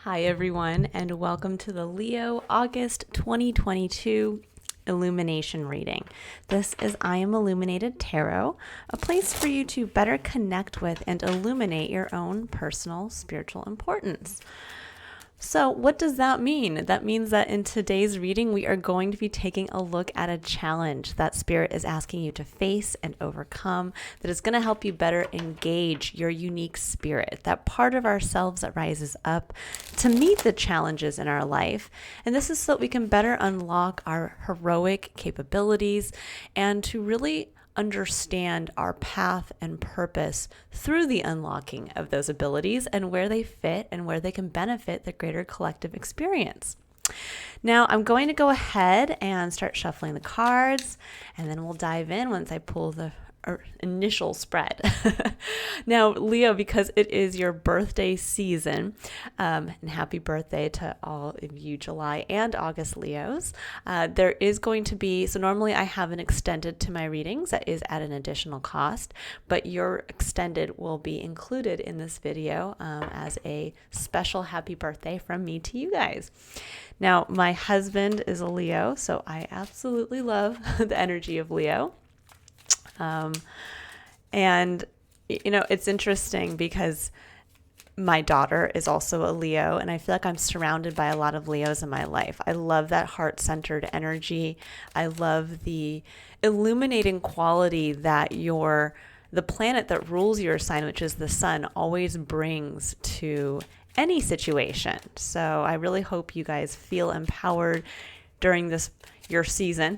Hi everyone, and welcome to the Leo August 2022 Illumination reading. This is I Am Illuminated Tarot, a place for you to better connect with and illuminate your own personal spiritual importance. So what does that mean? That means that in today's reading, we are going to be taking a look at a challenge that Spirit is asking you to face and overcome that is going to help you better engage your unique spirit, that part of ourselves that rises up to meet the challenges in our life. And this is so that we can better unlock our heroic capabilities and to really understand our path and purpose through the unlocking of those abilities and where they fit and where they can benefit the greater collective experience. Now, I'm going to go ahead and start shuffling the cards, and then we'll dive in once I pull the initial spread. Now, Leo, because it is your birthday season, and happy birthday to all of you July and August Leos, there is going to be, so normally I have an extended to my readings that is at an additional cost, but your extended will be included in this video as a special happy birthday from me to you guys. Now, my husband is a Leo, so I absolutely love the energy of Leo. And, you know, it's interesting because my daughter is also a Leo, and I feel like I'm surrounded by a lot of Leos in my life. I love that heart-centered energy. I love the illuminating quality that the planet that rules your sign, which is the sun, always brings to any situation. So I really hope you guys feel empowered during your season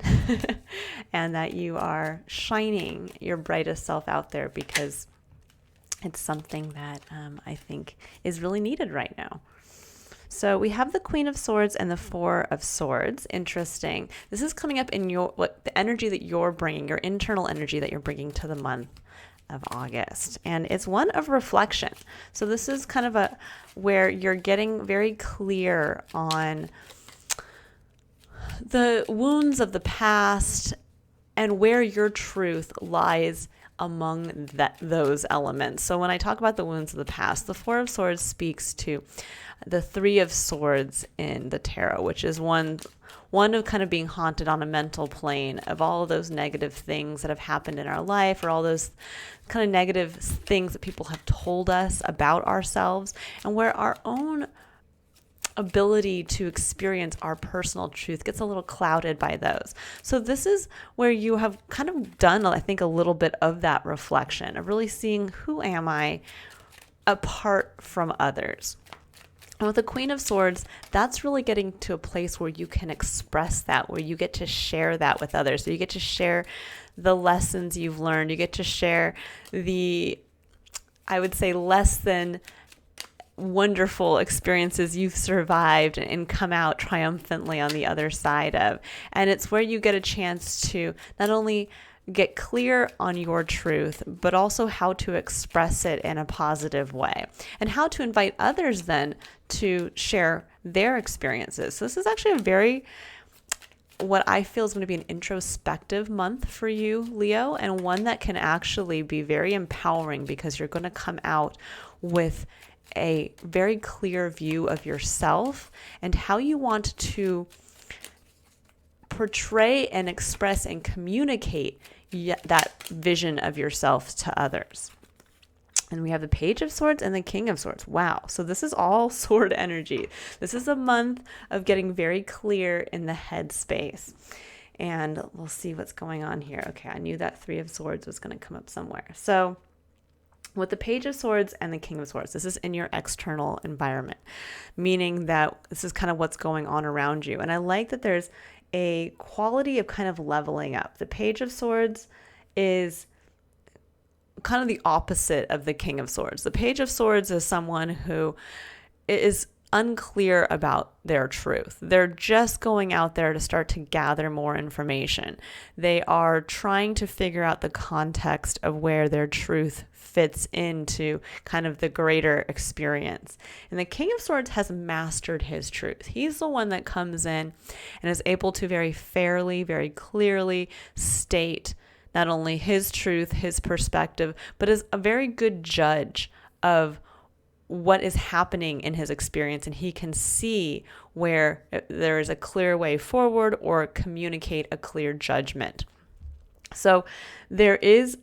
and that you are shining your brightest self out there, because it's something that I think is really needed right now. So we have the Queen of Swords and the Four of Swords. Interesting. This is coming up in the energy that you're bringing, your internal energy that you're bringing to the month of August. And it's one of reflection. So this is kind of where you're getting very clear on the wounds of the past and where your truth lies among those elements. So when I talk about the wounds of the past, the Four of Swords speaks to the Three of Swords in the tarot, which is one of kind of being haunted on a mental plane of all of those negative things that have happened in our life, or all those kind of negative things that people have told us about ourselves, and where our own ability to experience our personal truth gets a little clouded by those. So this is where you have kind of done, I think, a little bit of that reflection of really seeing, who am I apart from others? And with the Queen of Swords, that's really getting to a place where you can express that, where you get to share that with others. So you get to share the lessons you've learned. You get to share I would say, less than wonderful experiences you've survived and come out triumphantly on the other side of. And it's where you get a chance to not only get clear on your truth, but also how to express it in a positive way, and how to invite others then to share their experiences. So this is actually what I feel is going to be an introspective month for you, Leo, and one that can actually be very empowering, because you're going to come out with a very clear view of yourself and how you want to portray and express and communicate that vision of yourself to others. And we have the Page of Swords and the King of Swords. Wow. So this is all sword energy. This is a month of getting very clear in the head space. And we'll see what's going on here. Okay, I knew that Three of Swords was going to come up somewhere. So with the Page of Swords and the King of Swords, this is in your external environment, meaning that this is kind of what's going on around you. And I like that there's a quality of kind of leveling up. The Page of Swords is kind of the opposite of the King of Swords. The Page of Swords is someone who is unclear about their truth. They're just going out there to start to gather more information. They are trying to figure out the context of where their truth fits into kind of the greater experience. And the King of Swords has mastered his truth. He's the one that comes in and is able to very fairly, very clearly state not only his truth, his perspective, but is a very good judge of what is happening in his experience, and he can see where there is a clear way forward or communicate a clear judgment. So there's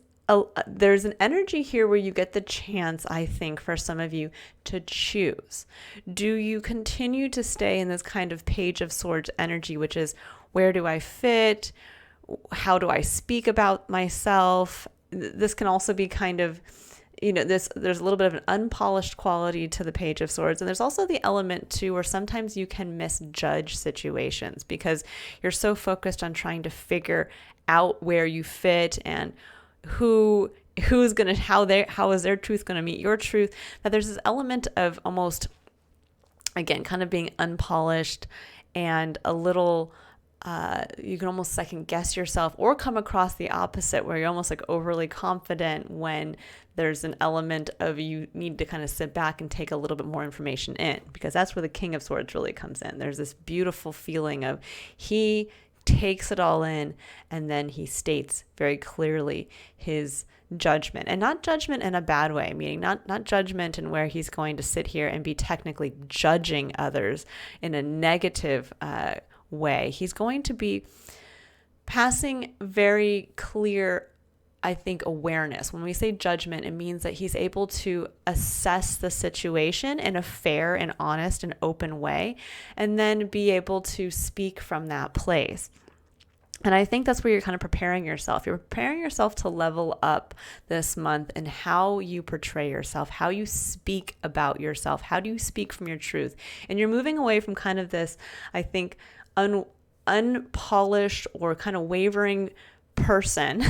an energy here where you get the chance, I think, for some of you to choose. Do you continue to stay in this kind of Page of Swords energy, which is, where do I fit? How do I speak about myself? This can also be kind of, there's a little bit of an unpolished quality to the Page of Swords. And there's also the element too, where sometimes you can misjudge situations because you're so focused on trying to figure out where you fit and how is their truth going to meet your truth, that there's this element of almost, again, kind of being unpolished and a little, you can almost second guess yourself or come across the opposite where you're almost like overly confident when there's an element of you need to kind of sit back and take a little bit more information in, because that's where the King of Swords really comes in. There's this beautiful feeling of he takes it all in, and then he states very clearly his judgment, and not judgment in a bad way, meaning not judgment in where he's going to sit here and be technically judging others in a negative way. He's going to be passing very clear, I think, awareness. When we say judgment, it means that he's able to assess the situation in a fair and honest and open way, and then be able to speak from that place. And I think that's where you're kind of preparing yourself. You're preparing yourself to level up this month in how you portray yourself, how you speak about yourself, how do you speak from your truth. And you're moving away from kind of this, I think, unpolished or kind of wavering person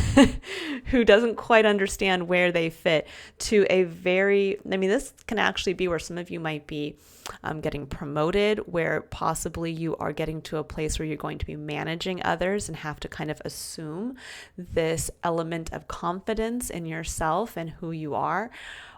who doesn't quite understand where they fit to a very, this can actually be where some of you might be getting promoted, where possibly you are getting to a place where you're going to be managing others and have to kind of assume this element of confidence in yourself and who you are.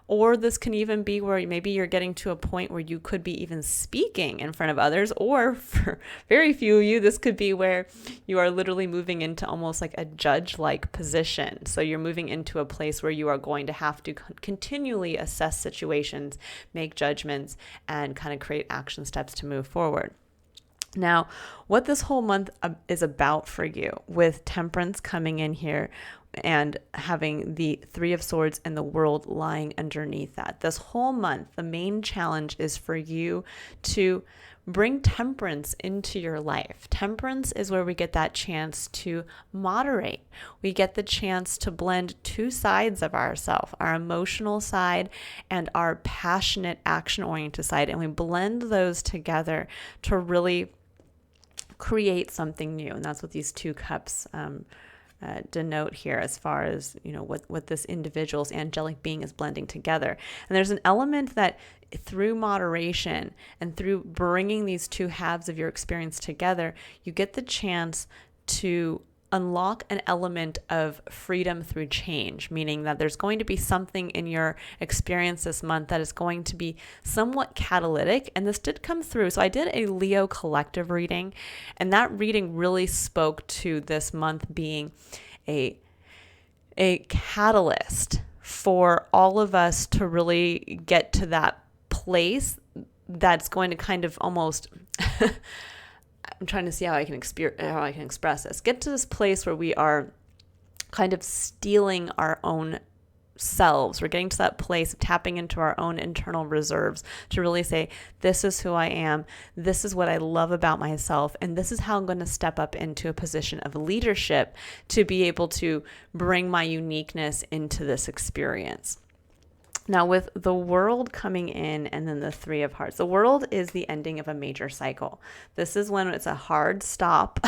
Or this can even be where maybe you're getting to a point where you could be even speaking in front of others, or for very few of you, this could be where you are literally moving into almost like a judge-like position. So you're moving into a place where you are going to have to continually assess situations, make judgments, and kind of create action steps to move forward. Now, what this whole month is about for you, with Temperance coming in here and having the Three of Swords and the World lying underneath that, this whole month, the main challenge is for you to bring temperance into your life. Temperance is where we get that chance to moderate. We get the chance to blend two sides of ourselves, our emotional side and our passionate, action-oriented side, and we blend those together to really create something new. And that's what these two cups denote here, as far as what this individual's angelic being is blending together. And there's an element that through moderation and through bringing these two halves of your experience together, you get the chance to unlock an element of freedom through change, meaning that there's going to be something in your experience this month that is going to be somewhat catalytic. And this did come through. So I did a Leo collective reading, and that reading really spoke to this month being a catalyst for all of us to really get to that place that's going to kind of almost I'm trying to see how I can express this. Get to this place where we are kind of stealing our own selves. We're getting to that place of tapping into our own internal reserves to really say, this is who I am. This is what I love about myself. And this is how I'm going to step up into a position of leadership to be able to bring my uniqueness into this experience. Now, with the World coming in and then the Three of Hearts, the World is the ending of a major cycle. This is when it's a hard stop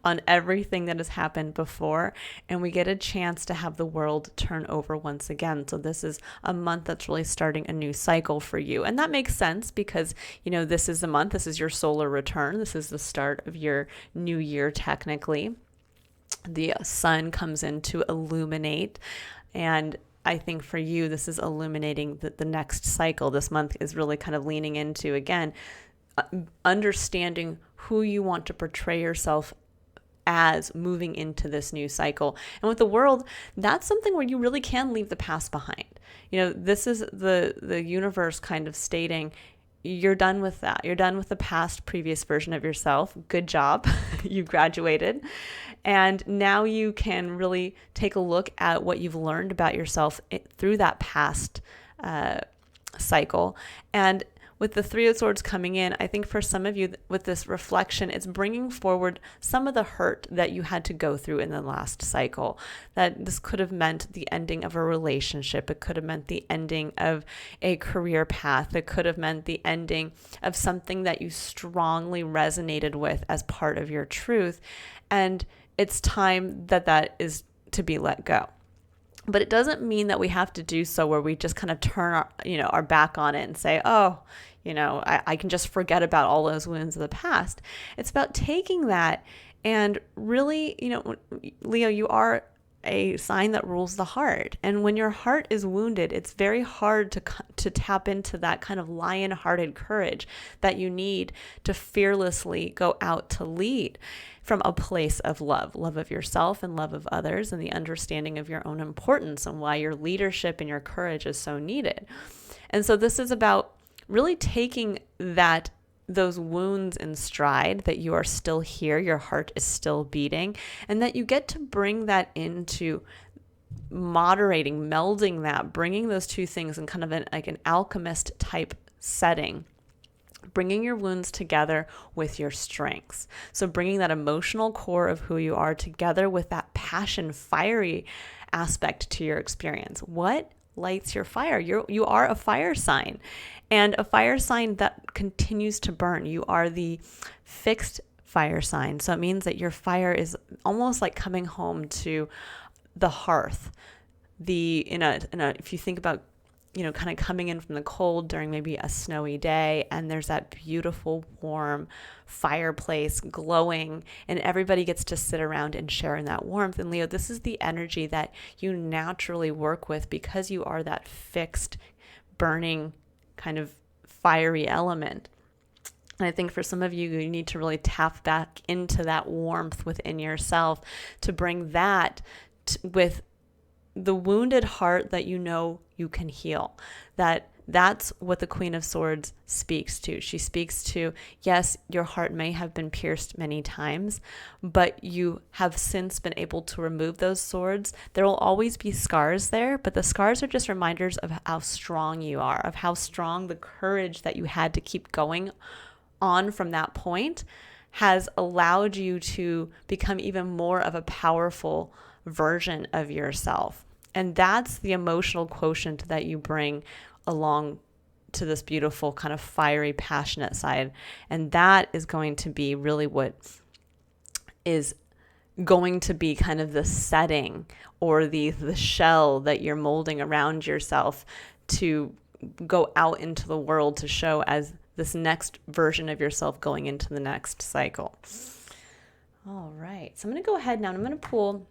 on everything that has happened before, and we get a chance to have the world turn over once again. So this is a month that's really starting a new cycle for you. And that makes sense because, this is the month, this is your solar return. This is the start of your new year, technically. The sun comes in to illuminate, and I think for you, this is illuminating the next cycle. This month is really kind of leaning into, again, understanding who you want to portray yourself as moving into this new cycle. And with the World, that's something where you really can leave the past behind. This is the universe kind of stating, you're done with that. You're done with the past, previous version of yourself. Good job. You graduated. And now you can really take a look at what you've learned about yourself through that past cycle. And with the Three of Swords coming in, I think for some of you with this reflection, it's bringing forward some of the hurt that you had to go through in the last cycle. That this could have meant the ending of a relationship. It could have meant the ending of a career path. It could have meant the ending of something that you strongly resonated with as part of your truth. And it's time that is to be let go. But it doesn't mean that we have to do so where we just kind of turn our back on it and say, I can just forget about all those wounds of the past. It's about taking that and really, Leo, you are a sign that rules the heart. And when your heart is wounded, it's very hard to tap into that kind of lion-hearted courage that you need to fearlessly go out to lead from a place of love of yourself and love of others, and the understanding of your own importance and why your leadership and your courage is so needed. And so this is about really taking those wounds in stride, that you are still here, your heart is still beating, and that you get to bring that into moderating, melding that, bringing those two things in kind of an alchemist type setting, bringing your wounds together with your strengths. So bringing that emotional core of who you are together with that passion, fiery aspect to your experience. What lights your fire? You are a fire sign, and a fire sign that continues to burn. You are the fixed fire sign. So it means that your fire is almost like coming home to the hearth. If you think about kind of coming in from the cold during maybe a snowy day, and there's that beautiful warm fireplace glowing, and everybody gets to sit around and share in that warmth. And Leo, this is the energy that you naturally work with because you are that fixed, burning, kind of fiery element. And I think for some of you, you need to really tap back into that warmth within yourself to bring that with the wounded heart that you can heal. That's what the Queen of Swords speaks to. She speaks to, yes, your heart may have been pierced many times, but you have since been able to remove those swords. There will always be scars there, but the scars are just reminders of how strong you are, of how strong the courage that you had to keep going on from that point has allowed you to become even more of a powerful version of yourself. And that's the emotional quotient that you bring along to this beautiful kind of fiery, passionate side. And that is going to be really what is going to be kind of the setting or the shell that you're molding around yourself to go out into the world to show as this next version of yourself going into the next cycle. All right. So I'm going to go ahead now and I'm going to pull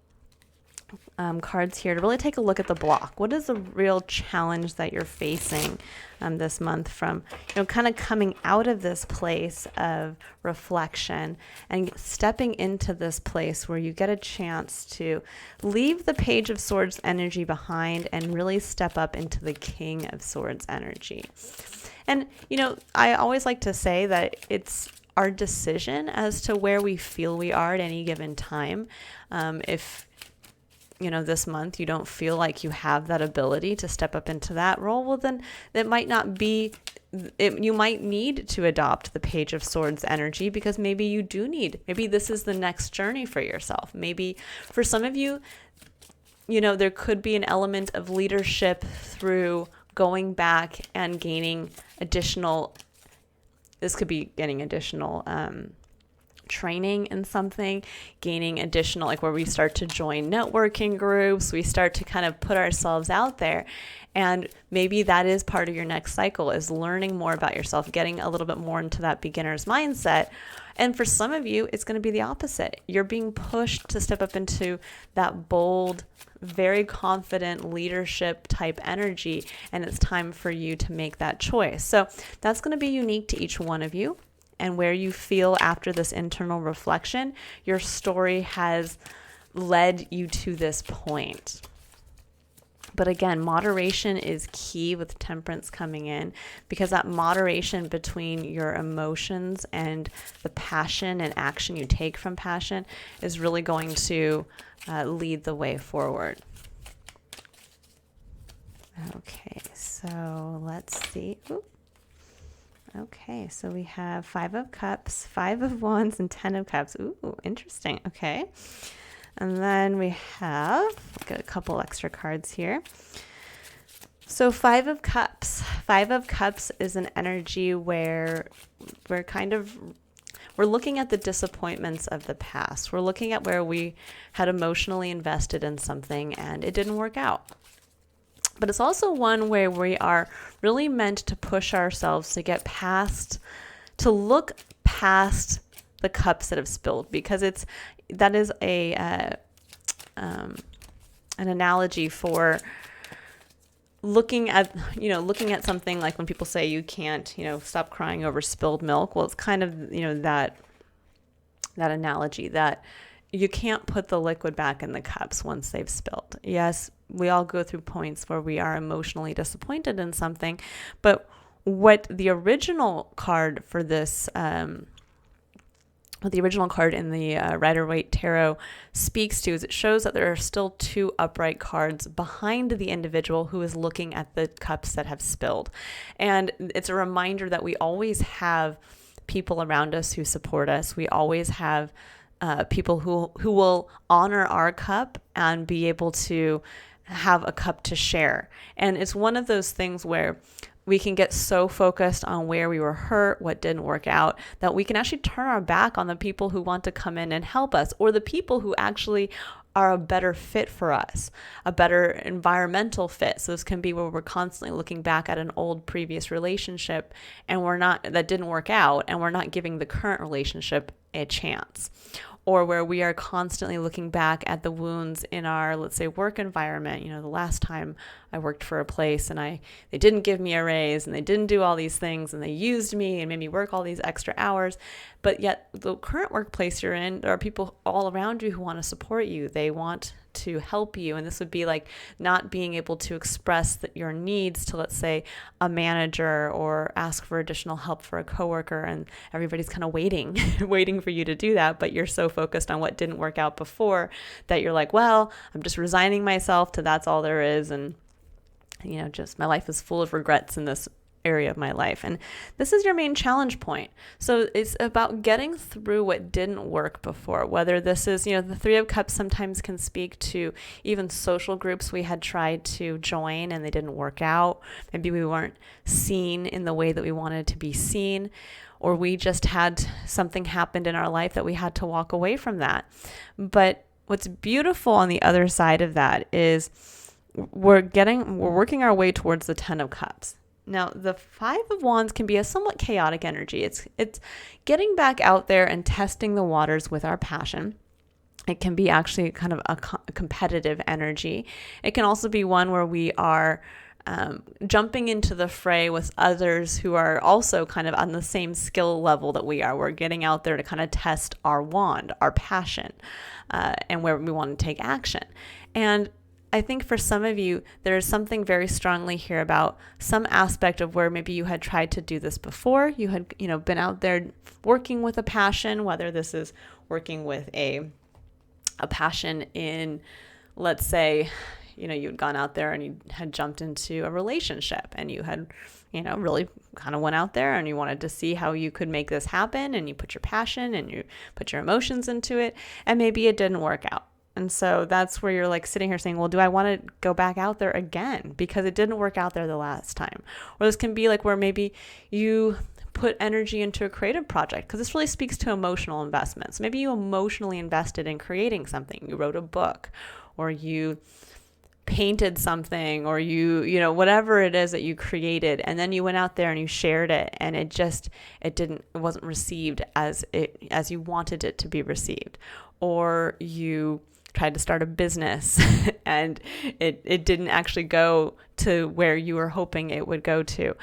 cards here to really take a look at the block. What is the real challenge that you're facing this month from, kind of coming out of this place of reflection and stepping into this place where you get a chance to leave the Page of Swords energy behind and really step up into the King of Swords energy. And, I always like to say that it's our decision as to where we feel we are at any given time. If this month you don't feel like you have that ability to step up into that role, well, then it might not be, you might need to adopt the Page of Swords energy because maybe this is the next journey for yourself. Maybe for some of you, there could be an element of leadership through going back and gaining additional training in something, gaining additional, like where we start to join networking groups, we start to kind of put ourselves out there. And maybe that is part of your next cycle, is learning more about yourself, getting a little bit more into that beginner's mindset. And for some of you, it's going to be the opposite. You're being pushed to step up into that bold, very confident leadership type energy, and it's time for you to make that choice. So that's going to be unique to each one of you. And where you feel after this internal reflection, your story has led you to this point. But again, moderation is key with Temperance coming in, because that moderation between your emotions and the passion and action you take from passion is really going to lead the way forward. Okay, so let's see. Ooh. Okay, so we have 5 of Cups, 5 of Wands, and 10 of Cups. Ooh, interesting. Okay. And then we have, we'll get a couple extra cards here. So 5 of Cups. 5 of Cups is an energy where we're looking at the disappointments of the past. We're looking at where we had emotionally invested in something and it didn't work out. But it's also one where we are really meant to push ourselves to get past, to look past the cups that have spilled, because that is an analogy for looking at something like when people say you can't, stop crying over spilled milk. Well, it's kind of, that analogy that you can't put the liquid back in the cups once they've spilled. Yes, we all go through points where we are emotionally disappointed in something, but what the original card for this, what the original card in the Rider-Waite Tarot speaks to is it shows that there are still 2 upright cards behind the individual who is looking at the cups that have spilled. And it's a reminder that we always have people around us who support us. We always have people who will honor our cup and be able to have a cup to share. And it's one of those things where we can get so focused on where we were hurt, what didn't work out, that we can actually turn our back on the people who want to come in and help us, or the people who actually are a better fit for us, a better environmental fit. So this can be where we're constantly looking back at an old previous relationship and that didn't work out, and we're not giving the current relationship a chance. Or where we are constantly looking back at the wounds in our, let's say, work environment. The last time I worked for a place and they didn't give me a raise and they didn't do all these things and they used me and made me work all these extra hours. But yet the current workplace you're in, there are people all around you who want to support you. They want to help you. And this would be like not being able to express your needs to, let's say, a manager, or ask for additional help for a coworker, and everybody's kind of waiting for you to do that, but you're so focused on what didn't work out before that you're like, well, I'm just resigning myself to that's all there is, and just my life is full of regrets in this area of my life. And this is your main challenge point. So it's about getting through what didn't work before, whether this is, the 3 of Cups sometimes can speak to even social groups we had tried to join and they didn't work out. Maybe we weren't seen in the way that we wanted to be seen, or we just had something happened in our life that we had to walk away from that. But what's beautiful on the other side of that is we're working our way towards the 10 of Cups. Now, the 5 of Wands can be a somewhat chaotic energy. It's getting back out there and testing the waters with our passion. It can be actually kind of a competitive energy. It can also be one where we are jumping into the fray with others who are also kind of on the same skill level that we are. We're getting out there to kind of test our wand, our passion, and where we want to take action. And I think for some of you, there is something very strongly here about some aspect of where maybe you had tried to do this before. You had, been out there working with a passion, whether this is working with a passion in, let's say, you'd gone out there and you had jumped into a relationship and you had, really kind of went out there and you wanted to see how you could make this happen, and you put your passion and you put your emotions into it, and maybe it didn't work out. And so that's where you're like sitting here saying, well, do I want to go back out there again because it didn't work out there the last time? Or this can be like where maybe you put energy into a creative project, because this really speaks to emotional investments. Maybe you emotionally invested in creating something. You wrote a book, or you painted something, or you whatever it is that you created, and then you went out there and you shared it, and it wasn't received as you wanted it to be received. Or you tried to start a business and it didn't actually go to where you were hoping it would go to.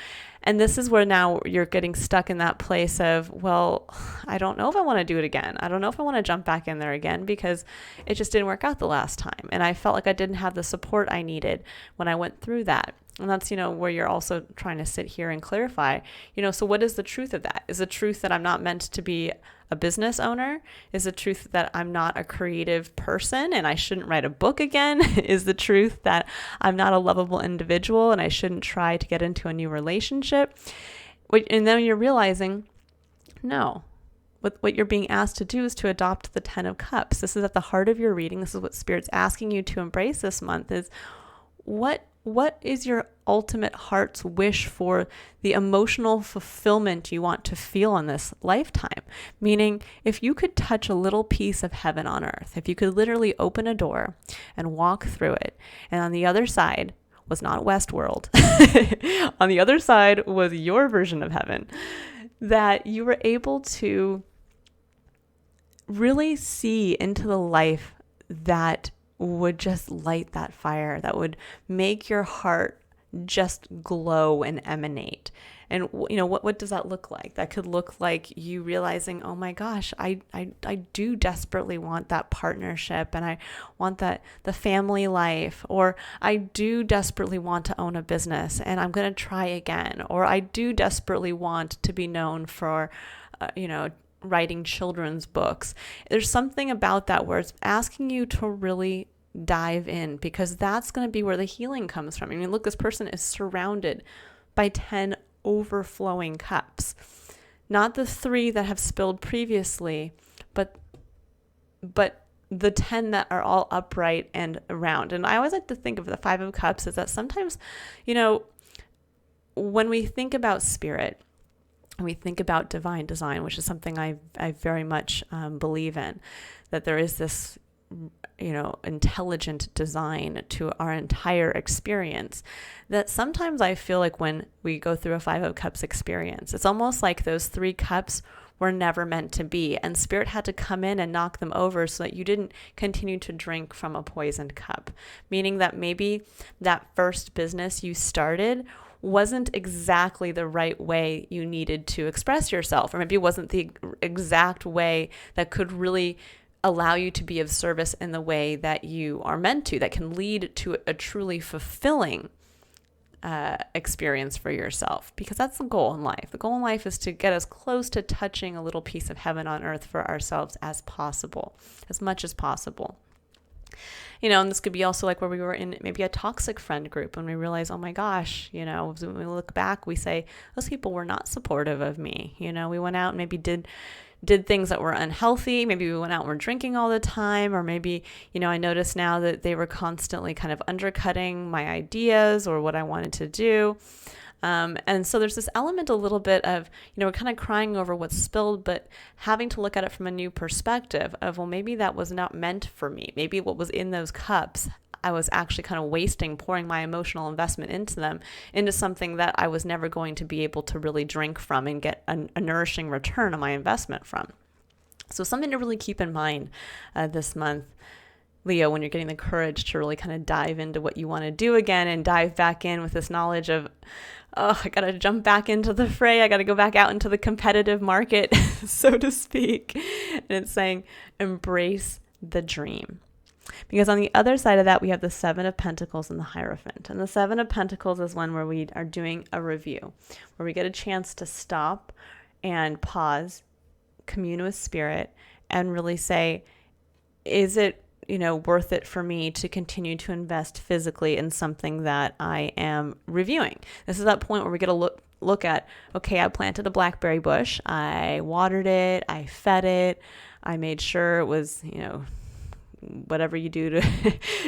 And this is where now you're getting stuck in that place of, well, I don't know if I want to do it again. I don't know if I want to jump back in there again because it just didn't work out the last time. And I felt like I didn't have the support I needed when I went through that. And that's, where you're also trying to sit here and clarify, so what is the truth of that? Is the truth that I'm not meant to be a business owner? Is the truth that I'm not a creative person and I shouldn't write a book again? Is the truth that I'm not a lovable individual and I shouldn't try to get into a new relationship? And then you're realizing, no. What you're being asked to do is to adopt the 10 of Cups. This is at the heart of your reading. This is what Spirit's asking you to embrace this month is, what is your ultimate heart's wish for the emotional fulfillment you want to feel in this lifetime? Meaning, if you could touch a little piece of heaven on earth, if you could literally open a door and walk through it, and on the other side was not Westworld, on the other side was your version of heaven, that you were able to really see into the life that would just light that fire, that would make your heart just glow and emanate. And what does that look like? That could look like you realizing, oh my gosh, I do desperately want that partnership, and I want the family life, or I do desperately want to own a business and I'm going to try again, or I do desperately want to be known for writing children's books. There's something about that where it's asking you to really dive in, because that's going to be where the healing comes from. I mean, look, this person is surrounded by 10 overflowing cups, not the 3 that have spilled previously, but the 10 that are all upright and around. And I always like to think of the 5 of Cups is that sometimes, when we think about spirit, we think about divine design, which is something I very much believe in, that there is this, intelligent design to our entire experience, that sometimes I feel like when we go through a 5 of Cups experience, it's almost like those 3 cups were never meant to be, and Spirit had to come in and knock them over so that you didn't continue to drink from a poisoned cup. Meaning that maybe that first business you started wasn't exactly the right way you needed to express yourself, or maybe it wasn't the exact way that could really allow you to be of service in the way that you are meant to, that can lead to a truly fulfilling experience for yourself, because that's the goal in life. The goal in life is to get as close to touching a little piece of heaven on earth for ourselves as possible, as much as possible. And this could be also like where we were in maybe a toxic friend group, and we realize, oh my gosh, when we look back, we say, those people were not supportive of me. We went out and maybe did things that were unhealthy. Maybe we went out and were drinking all the time, or maybe, I noticed now that they were constantly kind of undercutting my ideas or what I wanted to do. And so there's this element a little bit of, we're kind of crying over what's spilled, but having to look at it from a new perspective of, well, maybe that was not meant for me. Maybe what was in those cups, I was actually kind of wasting, pouring my emotional investment into them, into something that I was never going to be able to really drink from and get a nourishing return on my investment from. So something to really keep in mind this month, Leo, when you're getting the courage to really kind of dive into what you want to do again, and dive back in with this knowledge of, oh, I got to jump back into the fray. I got to go back out into the competitive market, so to speak. And it's saying, embrace the dream. Because on the other side of that, we have the 7 of Pentacles and the Hierophant. And the 7 of Pentacles is one where we are doing a review, where we get a chance to stop and pause, commune with Spirit, and really say, is it worth it for me to continue to invest physically in something that I am reviewing? This is that point where we get a look at, okay, I planted a blackberry bush, I watered it, I fed it, I made sure it was, whatever you do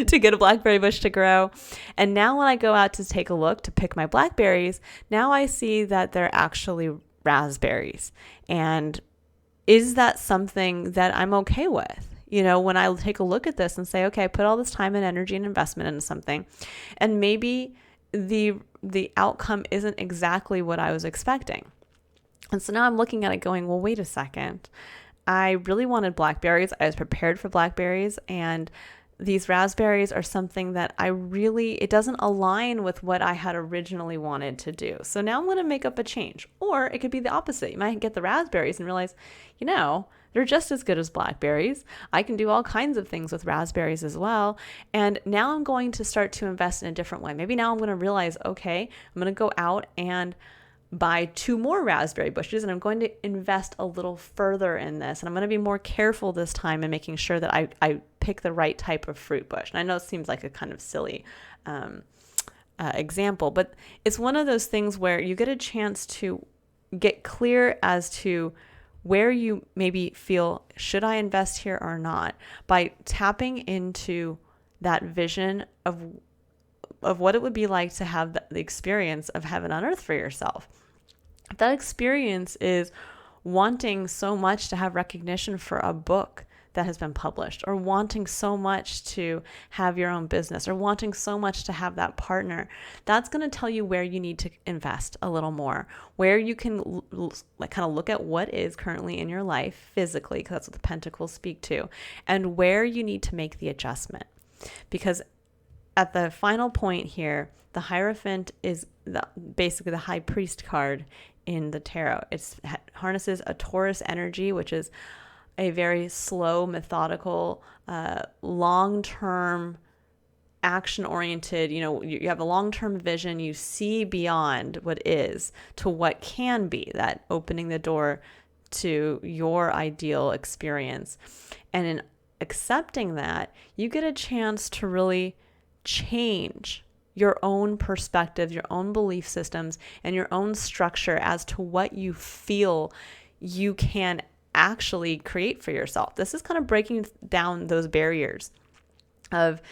to get a blackberry bush to grow. And now when I go out to take a look to pick my blackberries, now I see that they're actually raspberries. And is that something that I'm okay with? When I take a look at this and say, okay, I put all this time and energy and investment into something, and maybe the outcome isn't exactly what I was expecting. And so now I'm looking at it going, well, wait a second. I really wanted blackberries. I was prepared for blackberries, and these raspberries are something that it doesn't align with what I had originally wanted to do. So now I'm going to make up a change. Or it could be the opposite. You might get the raspberries and realize, they're just as good as blackberries. I can do all kinds of things with raspberries as well. And now I'm going to start to invest in a different way. Maybe now I'm going to realize, okay, I'm going to go out and buy 2 more raspberry bushes, and I'm going to invest a little further in this. And I'm going to be more careful this time in making sure that I pick the right type of fruit bush. And I know it seems like a kind of silly example, but it's one of those things where you get a chance to get clear as to where you maybe feel, should I invest here or not, by tapping into that vision of what it would be like to have the experience of heaven on earth for yourself. If that experience is wanting so much to have recognition for a book that has been published, or wanting so much to have your own business, or wanting so much to have that partner, that's going to tell you where you need to invest a little more, where you can kind of look at what is currently in your life physically, because that's what the pentacles speak to, and where you need to make the adjustment. Because at the final point here, the Hierophant is basically the High Priest card in the tarot. It harnesses a Taurus energy, which is a very slow, methodical, long-term, action-oriented, you have a long-term vision, you see beyond what is to what can be, that opening the door to your ideal experience. And in accepting that, you get a chance to really change your own perspective, your own belief systems, and your own structure as to what you feel you can actually create for yourself. This is kind of breaking down those barriers of,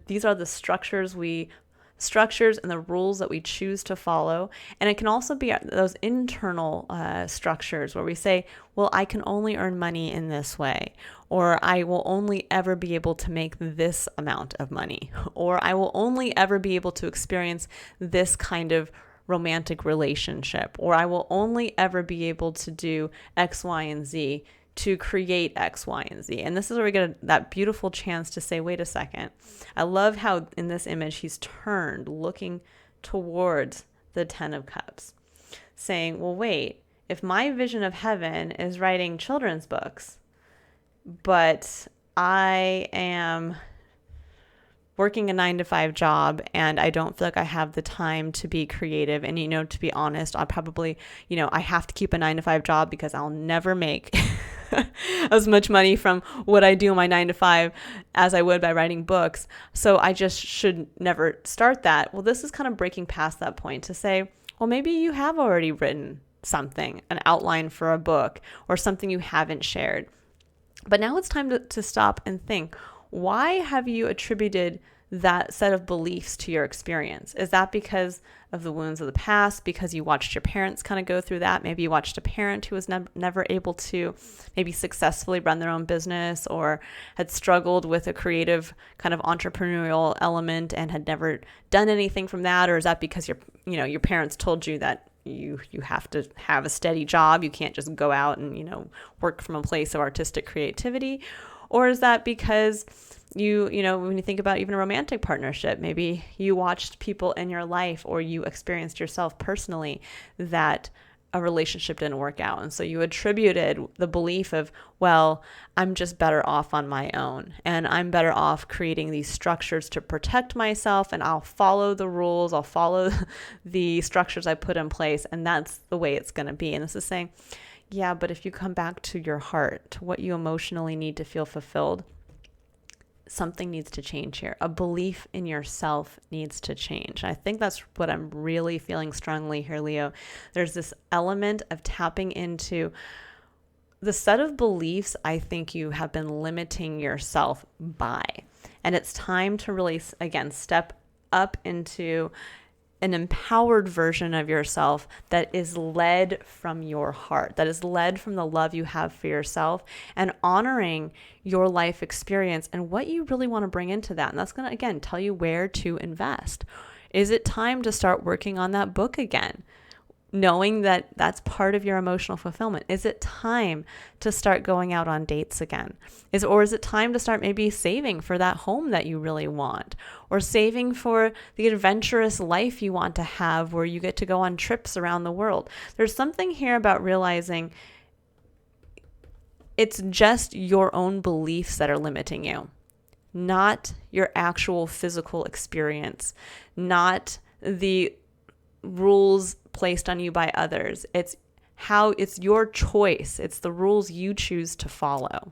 these are the structures and the rules that we choose to follow. And it can also be those internal structures where we say, well, I can only earn money in this way, or I will only ever be able to make this amount of money, or I will only ever be able to experience this kind of romantic relationship, or I will only ever be able to do X, Y, and Z to create X, Y, and Z. And this is where we get that beautiful chance to say, wait a second. I love how in this image he's turned, looking towards the 10 of Cups, saying, well, wait, if my vision of heaven is writing children's books, but I am working a 9-to-5 job and I don't feel like I have the time to be creative. And, to be honest, I'll probably, I have to keep a 9-to-5 job because I'll never make as much money from what I do in my 9-to-5 as I would by writing books. So I just should never start that. Well, this is kind of breaking past that point to say, well, maybe you have already written something, an outline for a book or something you haven't shared. But now it's time to stop and think, why have you attributed that set of beliefs to your experience? Is that because of the wounds of the past, because you watched your parents kind of go through that? Maybe you watched a parent who was never able to maybe successfully run their own business, or had struggled with a creative kind of entrepreneurial element and had never done anything from that? Or is that because your parents told you that you have to have a steady job, you can't just go out and work from a place of artistic creativity? Or is that because when you think about even a romantic partnership, maybe you watched people in your life, or you experienced yourself personally that a relationship didn't work out. And so you attributed the belief of, well, I'm just better off on my own, and I'm better off creating these structures to protect myself, and I'll follow the rules, I'll follow the structures I put in place, and that's the way it's going to be. And this is saying, yeah, but if you come back to your heart, to what you emotionally need to feel fulfilled, something needs to change here. A belief in yourself needs to change. I think that's what I'm really feeling strongly here, Leo. There's this element of tapping into the set of beliefs I think you have been limiting yourself by. And it's time to really, again, step up into an empowered version of yourself that is led from your heart, that is led from the love you have for yourself, and honoring your life experience and what you really want to bring into that. And that's going to, again, tell you where to invest. Is it time to start working on that book again? knowing that that's part of your emotional fulfillment. Is it time to start going out on dates again? Or is it time to start maybe saving for that home that you really want, or saving for the adventurous life you want to have where you get to go on trips around the world? There's something here about realizing it's just your own beliefs that are limiting you, not your actual physical experience, not the rules placed on you by others. It's your choice. It's the rules you choose to follow.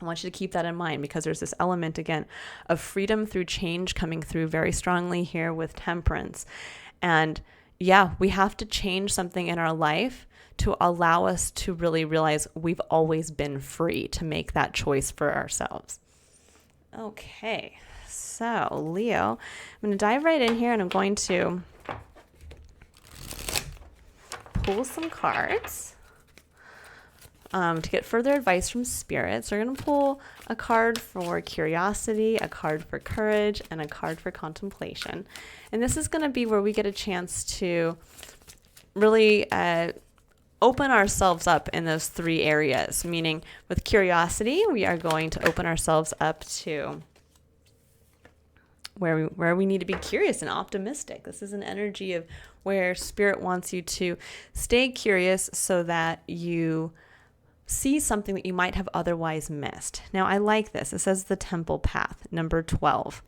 I want you to keep that in mind, because there's this element, again, of freedom through change coming through very strongly here with temperance. And yeah, we have to change something in our life to allow us to really realize we've always been free to make that choice for ourselves. Okay, so Leo, I'm going to dive right in here, and I'm going to pull some cards to get further advice from Spirit. So we're going to pull a card for curiosity, a card for courage, and a card for contemplation. And this is going to be where we get a chance to really open ourselves up in those three areas, meaning with curiosity, we are going to open ourselves up to where we need to be curious and optimistic. This is an energy of where Spirit wants you to stay curious so that you see something that you might have otherwise missed. Now, I like this. It says the temple path, number 12.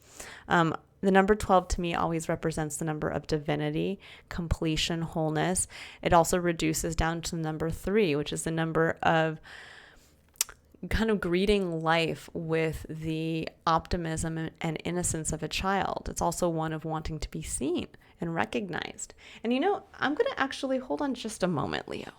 The number 12 to me always represents the number of divinity, completion, wholeness. It also reduces down to the number 3, which is the number of kind of greeting life with the optimism and innocence of a child. It's also one of wanting to be seen and recognized. And I'm going to actually hold on just a moment, Leo.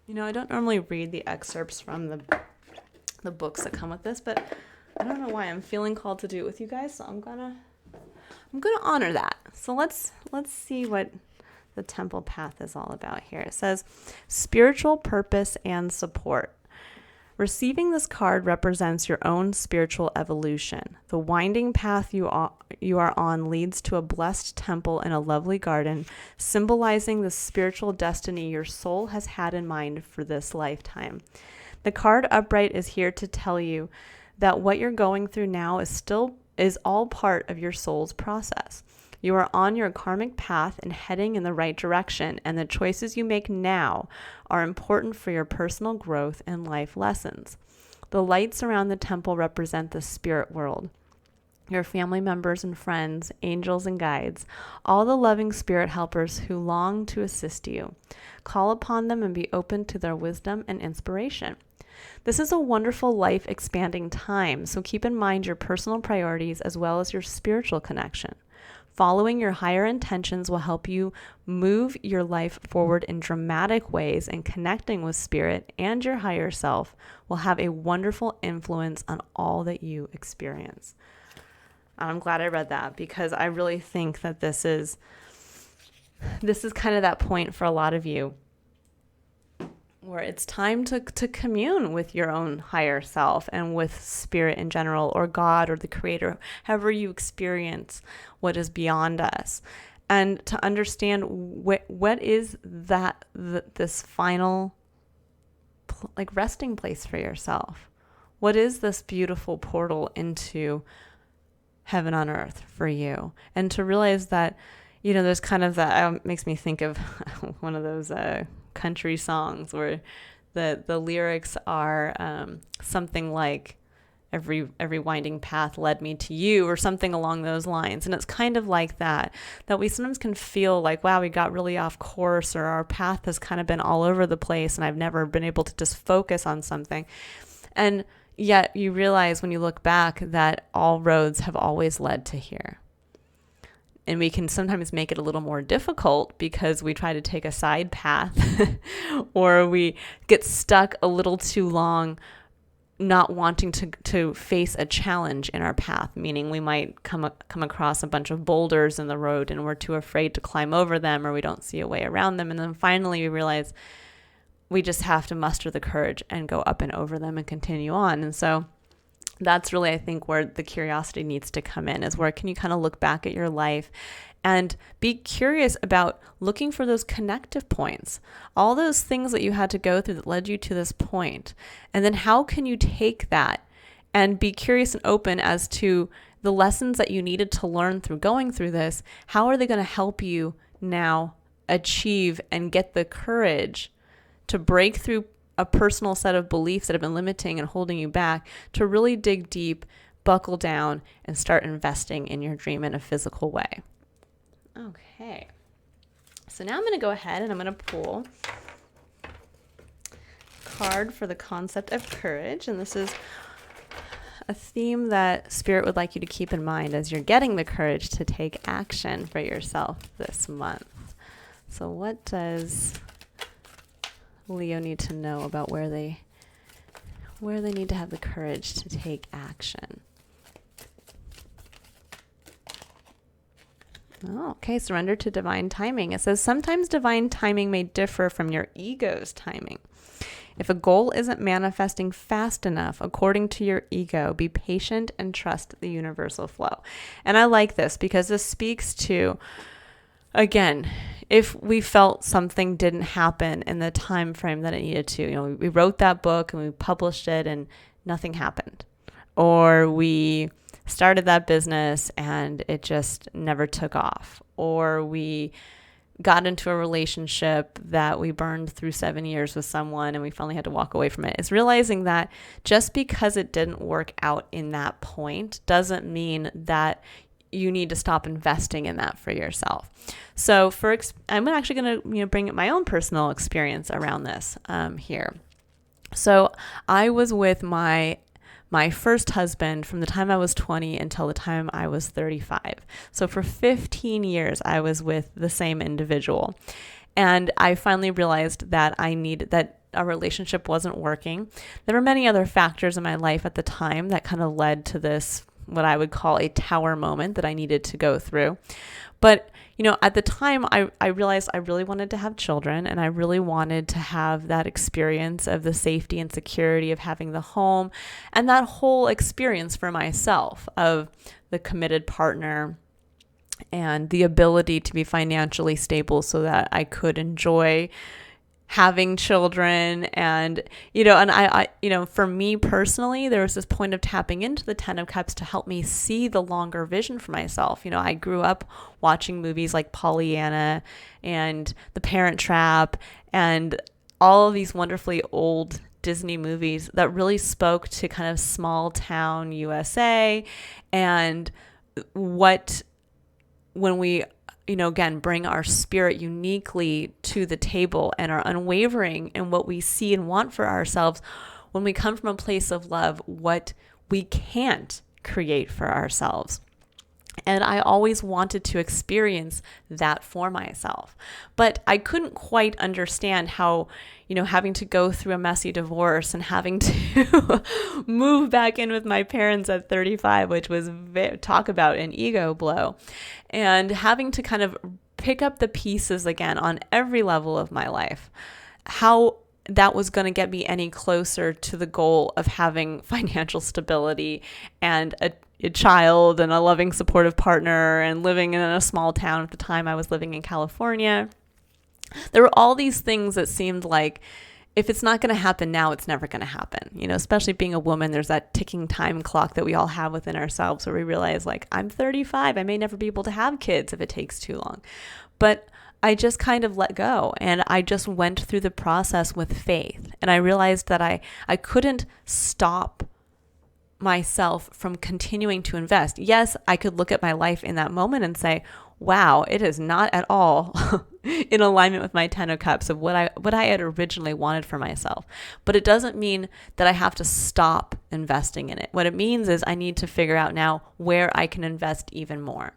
I don't normally read the excerpts from the books that come with this, but I don't know why I'm feeling called to do it with you guys, so I'm gonna honor that. So let's see what the temple path is all about here. It says spiritual purpose and support. Receiving this card represents your own spiritual evolution. The winding path you are on leads to a blessed temple and a lovely garden, symbolizing the spiritual destiny your soul has had in mind for this lifetime. The card upright is here to tell you that what you're going through now is all part of your soul's process. You are on your karmic path and heading in the right direction, and the choices you make now are important for your personal growth and life lessons. The lights around the temple represent the spirit world. Your family members and friends, angels and guides, all the loving spirit helpers who long to assist you. Call upon them and be open to their wisdom and inspiration. This is a wonderful life-expanding time, so keep in mind your personal priorities as well as your spiritual connection. Following your higher intentions will help you move your life forward in dramatic ways, and connecting with Spirit and your higher self will have a wonderful influence on all that you experience. I'm glad I read that, because I really think that this is kind of that point for a lot of you where it's time to commune with your own higher self and with Spirit in general, or God, or the Creator, however you experience what is beyond us, and to understand what is this final resting place for yourself. What is this beautiful portal into heaven on earth for you? And to realize that, there's kind of that, makes me think of one of those country songs where the lyrics are something like every winding path led me to you, or something along those lines. And it's kind of like that we sometimes can feel like, wow, we got really off course, or our path has kind of been all over the place and I've never been able to just focus on something. And yet you realize when you look back that all roads have always led to here. And we can sometimes make it a little more difficult because we try to take a side path or we get stuck a little too long not wanting to face a challenge in our path, meaning we might come across a bunch of boulders in the road and we're too afraid to climb over them, or we don't see a way around them. And then finally we realize we just have to muster the courage and go up and over them and continue on. And so That's really, I think, where the curiosity needs to come in, is where can you kind of look back at your life and be curious about looking for those connective points, all those things that you had to go through that led you to this point. And then how can you take that and be curious and open as to the lessons that you needed to learn through going through this? How are they going to help you now achieve and get the courage to break through a personal set of beliefs that have been limiting and holding you back, to really dig deep, buckle down, and start investing in your dream in a physical way? Okay. So now I'm going to go ahead and I'm going to pull a card for the concept of courage. And this is a theme that Spirit would like you to keep in mind as you're getting the courage to take action for yourself this month. So what does Leo need to know about where they need to have the courage to take action? Oh, okay, surrender to divine timing. It says sometimes divine timing may differ from your ego's timing. If a goal isn't manifesting fast enough according to your ego, be patient and trust the universal flow. And I like this because this speaks to, again, if we felt something didn't happen in the time frame that it needed to. You know, we wrote that book and we published it and nothing happened. Or we started that business and it just never took off. Or we got into a relationship that we burned through 7 years with someone and we finally had to walk away from it. It's realizing that just because it didn't work out in that point doesn't mean that you need to stop investing in that for yourself. So I'm actually going to bring my own personal experience around this here. So I was with my first husband from the time I was 20 until the time I was 35. So for 15 years, I was with the same individual. And I finally realized that a relationship wasn't working. There were many other factors in my life at the time that kind of led to this, what I would call a tower moment that I needed to go through. But, at the time, I realized I really wanted to have children, and I really wanted to have that experience of the safety and security of having the home and that whole experience for myself of the committed partner and the ability to be financially stable so that I could enjoy having children. And, I for me personally, there was this point of tapping into the 10 of Cups to help me see the longer vision for myself. I grew up watching movies like Pollyanna and The Parent Trap and all of these wonderfully old Disney movies that really spoke to kind of small town USA and when we again, bring our spirit uniquely to the table and are unwavering in what we see and want for ourselves, when we come from a place of love, what we can't create for ourselves. And I always wanted to experience that for myself. But I couldn't quite understand how, having to go through a messy divorce and having to move back in with my parents at 35, which was talk about an ego blow, and having to kind of pick up the pieces again on every level of my life, how that was going to get me any closer to the goal of having financial stability and a child and a loving, supportive partner and living in a small town. At the time, I was living in California. There were all these things that seemed like if it's not going to happen now, it's never going to happen. Especially being a woman, there's that ticking time clock that we all have within ourselves where we realize, like, I'm 35. I may never be able to have kids if it takes too long. But I just kind of let go and I just went through the process with faith. And I realized that I couldn't stop myself from continuing to invest. Yes, I could look at my life in that moment and say, wow, it is not at all in alignment with my 10 of Cups of what I had originally wanted for myself. But it doesn't mean that I have to stop investing in it. What it means is I need to figure out now where I can invest even more.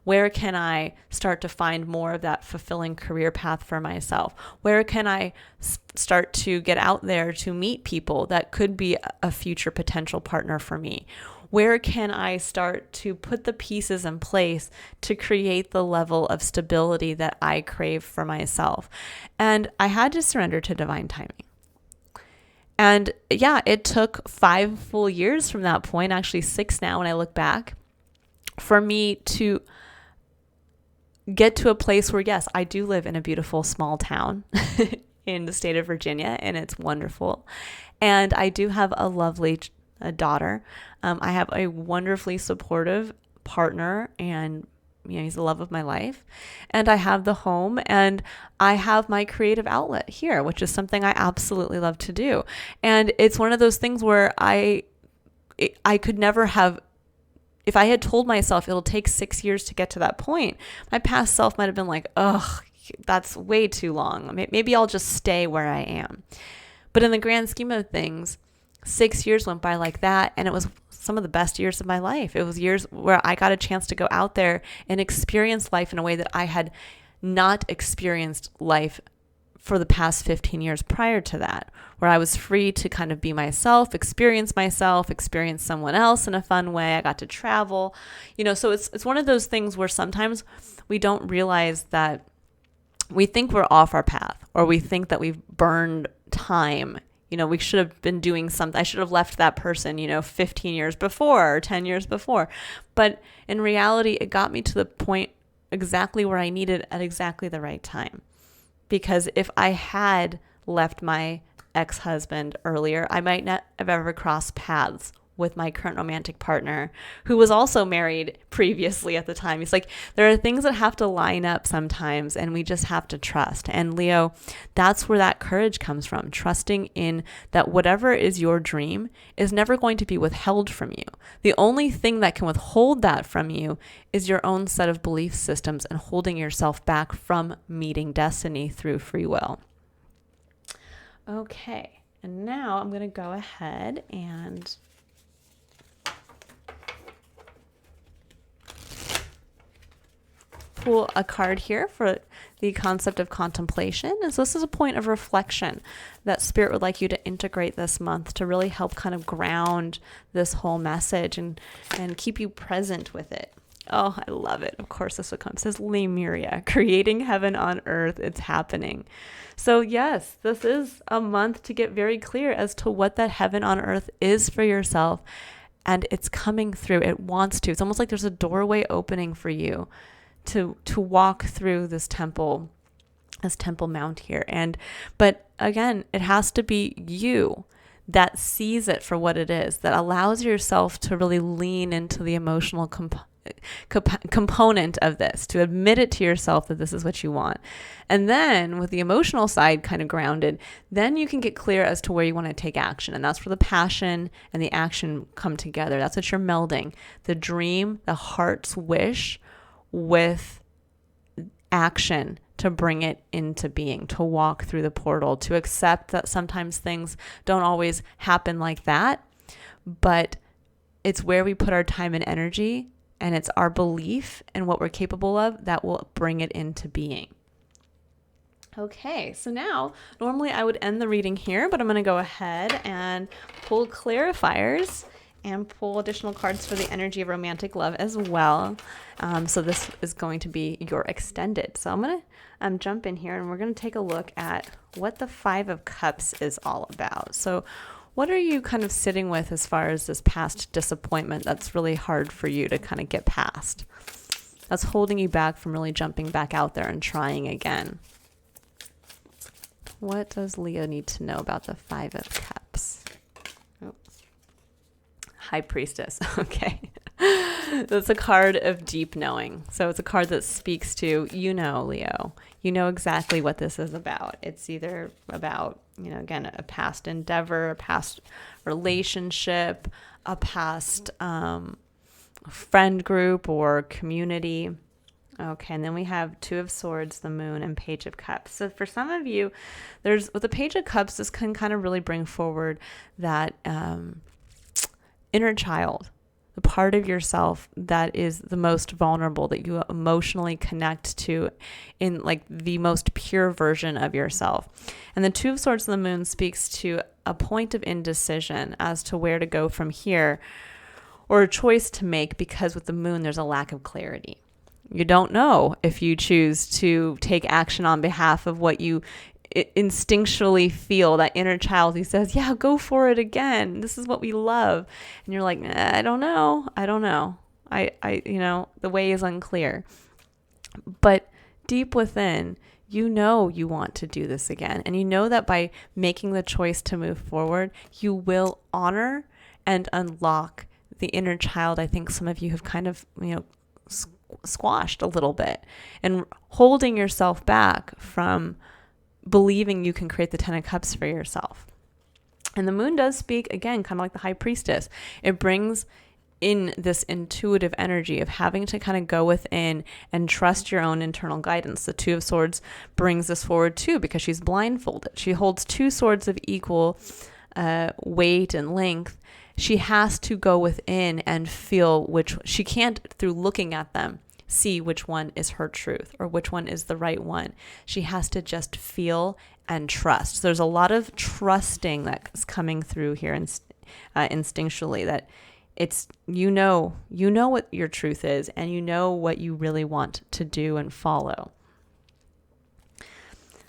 Where can I start to find more of that fulfilling career path for myself? Where can I start to get out there to meet people that could be a future potential partner for me? Where can I start to put the pieces in place to create the level of stability that I crave for myself? And I had to surrender to divine timing. And yeah, it took 5 full years from that point, actually 6 now when I look back, for me to get to a place where, yes, I do live in a beautiful small town in the state of Virginia, and it's wonderful. And I do have a lovely daughter. I have a wonderfully supportive partner, and he's the love of my life. And I have the home, and I have my creative outlet here, which is something I absolutely love to do. And it's one of those things where I could never have, if I had told myself it'll take 6 years to get to that point, my past self might have been like, ugh, that's way too long. Maybe I'll just stay where I am. But in the grand scheme of things, 6 years went by like that, and it was some of the best years of my life. It was years where I got a chance to go out there and experience life in a way that I had not experienced life for the past 15 years prior to that, where I was free to kind of be myself, experience someone else in a fun way. I got to travel, so it's one of those things where sometimes we don't realize that we think we're off our path, or we think that we've burned time. We should have been doing something. I should have left that person, 15 years before or 10 years before. But in reality, it got me to the point exactly where I needed at exactly the right time. Because if I had left my ex-husband earlier, I might not have ever crossed paths with my current romantic partner, who was also married previously at the time. He's like, there are things that have to line up sometimes, and we just have to trust. And Leo, that's where that courage comes from, trusting in that whatever is your dream is never going to be withheld from you. The only thing that can withhold that from you is your own set of belief systems and holding yourself back from meeting destiny through free will. Okay, and now I'm going to go ahead and pull a card here for the concept of contemplation. And so this is a point of reflection that Spirit would like you to integrate this month to really help kind of ground this whole message and keep you present with it. Oh, I love it. Of course, this would come. It says Lemuria, creating heaven on earth. It's happening. So yes, this is a month to get very clear as to what that heaven on earth is for yourself. And it's coming through. It wants to. It's almost like there's a doorway opening for you to walk through this temple mount here. But again, it has to be you that sees it for what it is, that allows yourself to really lean into the emotional component of this, to admit it to yourself that this is what you want. And then with the emotional side kind of grounded, then you can get clear as to where you want to take action. And that's where the passion and the action come together. That's what you're melding. The dream, the heart's wish, with action to bring it into being, to walk through the portal, to accept that sometimes things don't always happen like that, but it's where we put our time and energy, and it's our belief and what we're capable of that will bring it into being. Okay, so now normally I would end the reading here, but I'm going to go ahead and pull clarifiers and pull additional cards for the energy of romantic love as well. So this is going to be your extended. So I'm going to jump in here, and we're going to take a look at what the 5 of Cups is all about. So what are you kind of sitting with as far as this past disappointment that's really hard for you to kind of get past? That's holding you back from really jumping back out there and trying again. What does Leo need to know about the 5 of Cups? High Priestess. Okay. That's a card of deep knowing. So it's a card that speaks to, Leo, you know exactly what this is about. It's either about, again, a past endeavor, a past relationship, a past friend group or community. Okay, and then we have 2 of Swords, the Moon, and Page of Cups. So for some of you, with the Page of Cups, this can kind of really bring forward that inner child, the part of yourself that is the most vulnerable, that you emotionally connect to in like the most pure version of yourself. And the 2 of Swords and the Moon speaks to a point of indecision as to where to go from here, or a choice to make, because with the Moon, there's a lack of clarity. You don't know if you choose to take action on behalf of what you instinctually feel that inner child who says, yeah, go for it again. This is what we love. And you're like, I don't know. The way is unclear. But deep within, you know you want to do this again. And you know that by making the choice to move forward, you will honor and unlock the inner child. I think some of you have kind of, squashed a little bit and holding yourself back from believing you can create the 10 of Cups for yourself. And the moon does speak, again, kind of like the high priestess. It brings in this intuitive energy of having to kind of go within and trust your own internal guidance. The Two of Swords brings this forward too, because she's blindfolded. She holds two swords of equal weight and length. She has to go within and feel which, she can't, through looking at them, see which one is her truth or which one is the right one. She has to just feel and trust. So there's a lot of trusting that's coming through here instinctually, that it's, you know what your truth is, and you know what you really want to do and follow.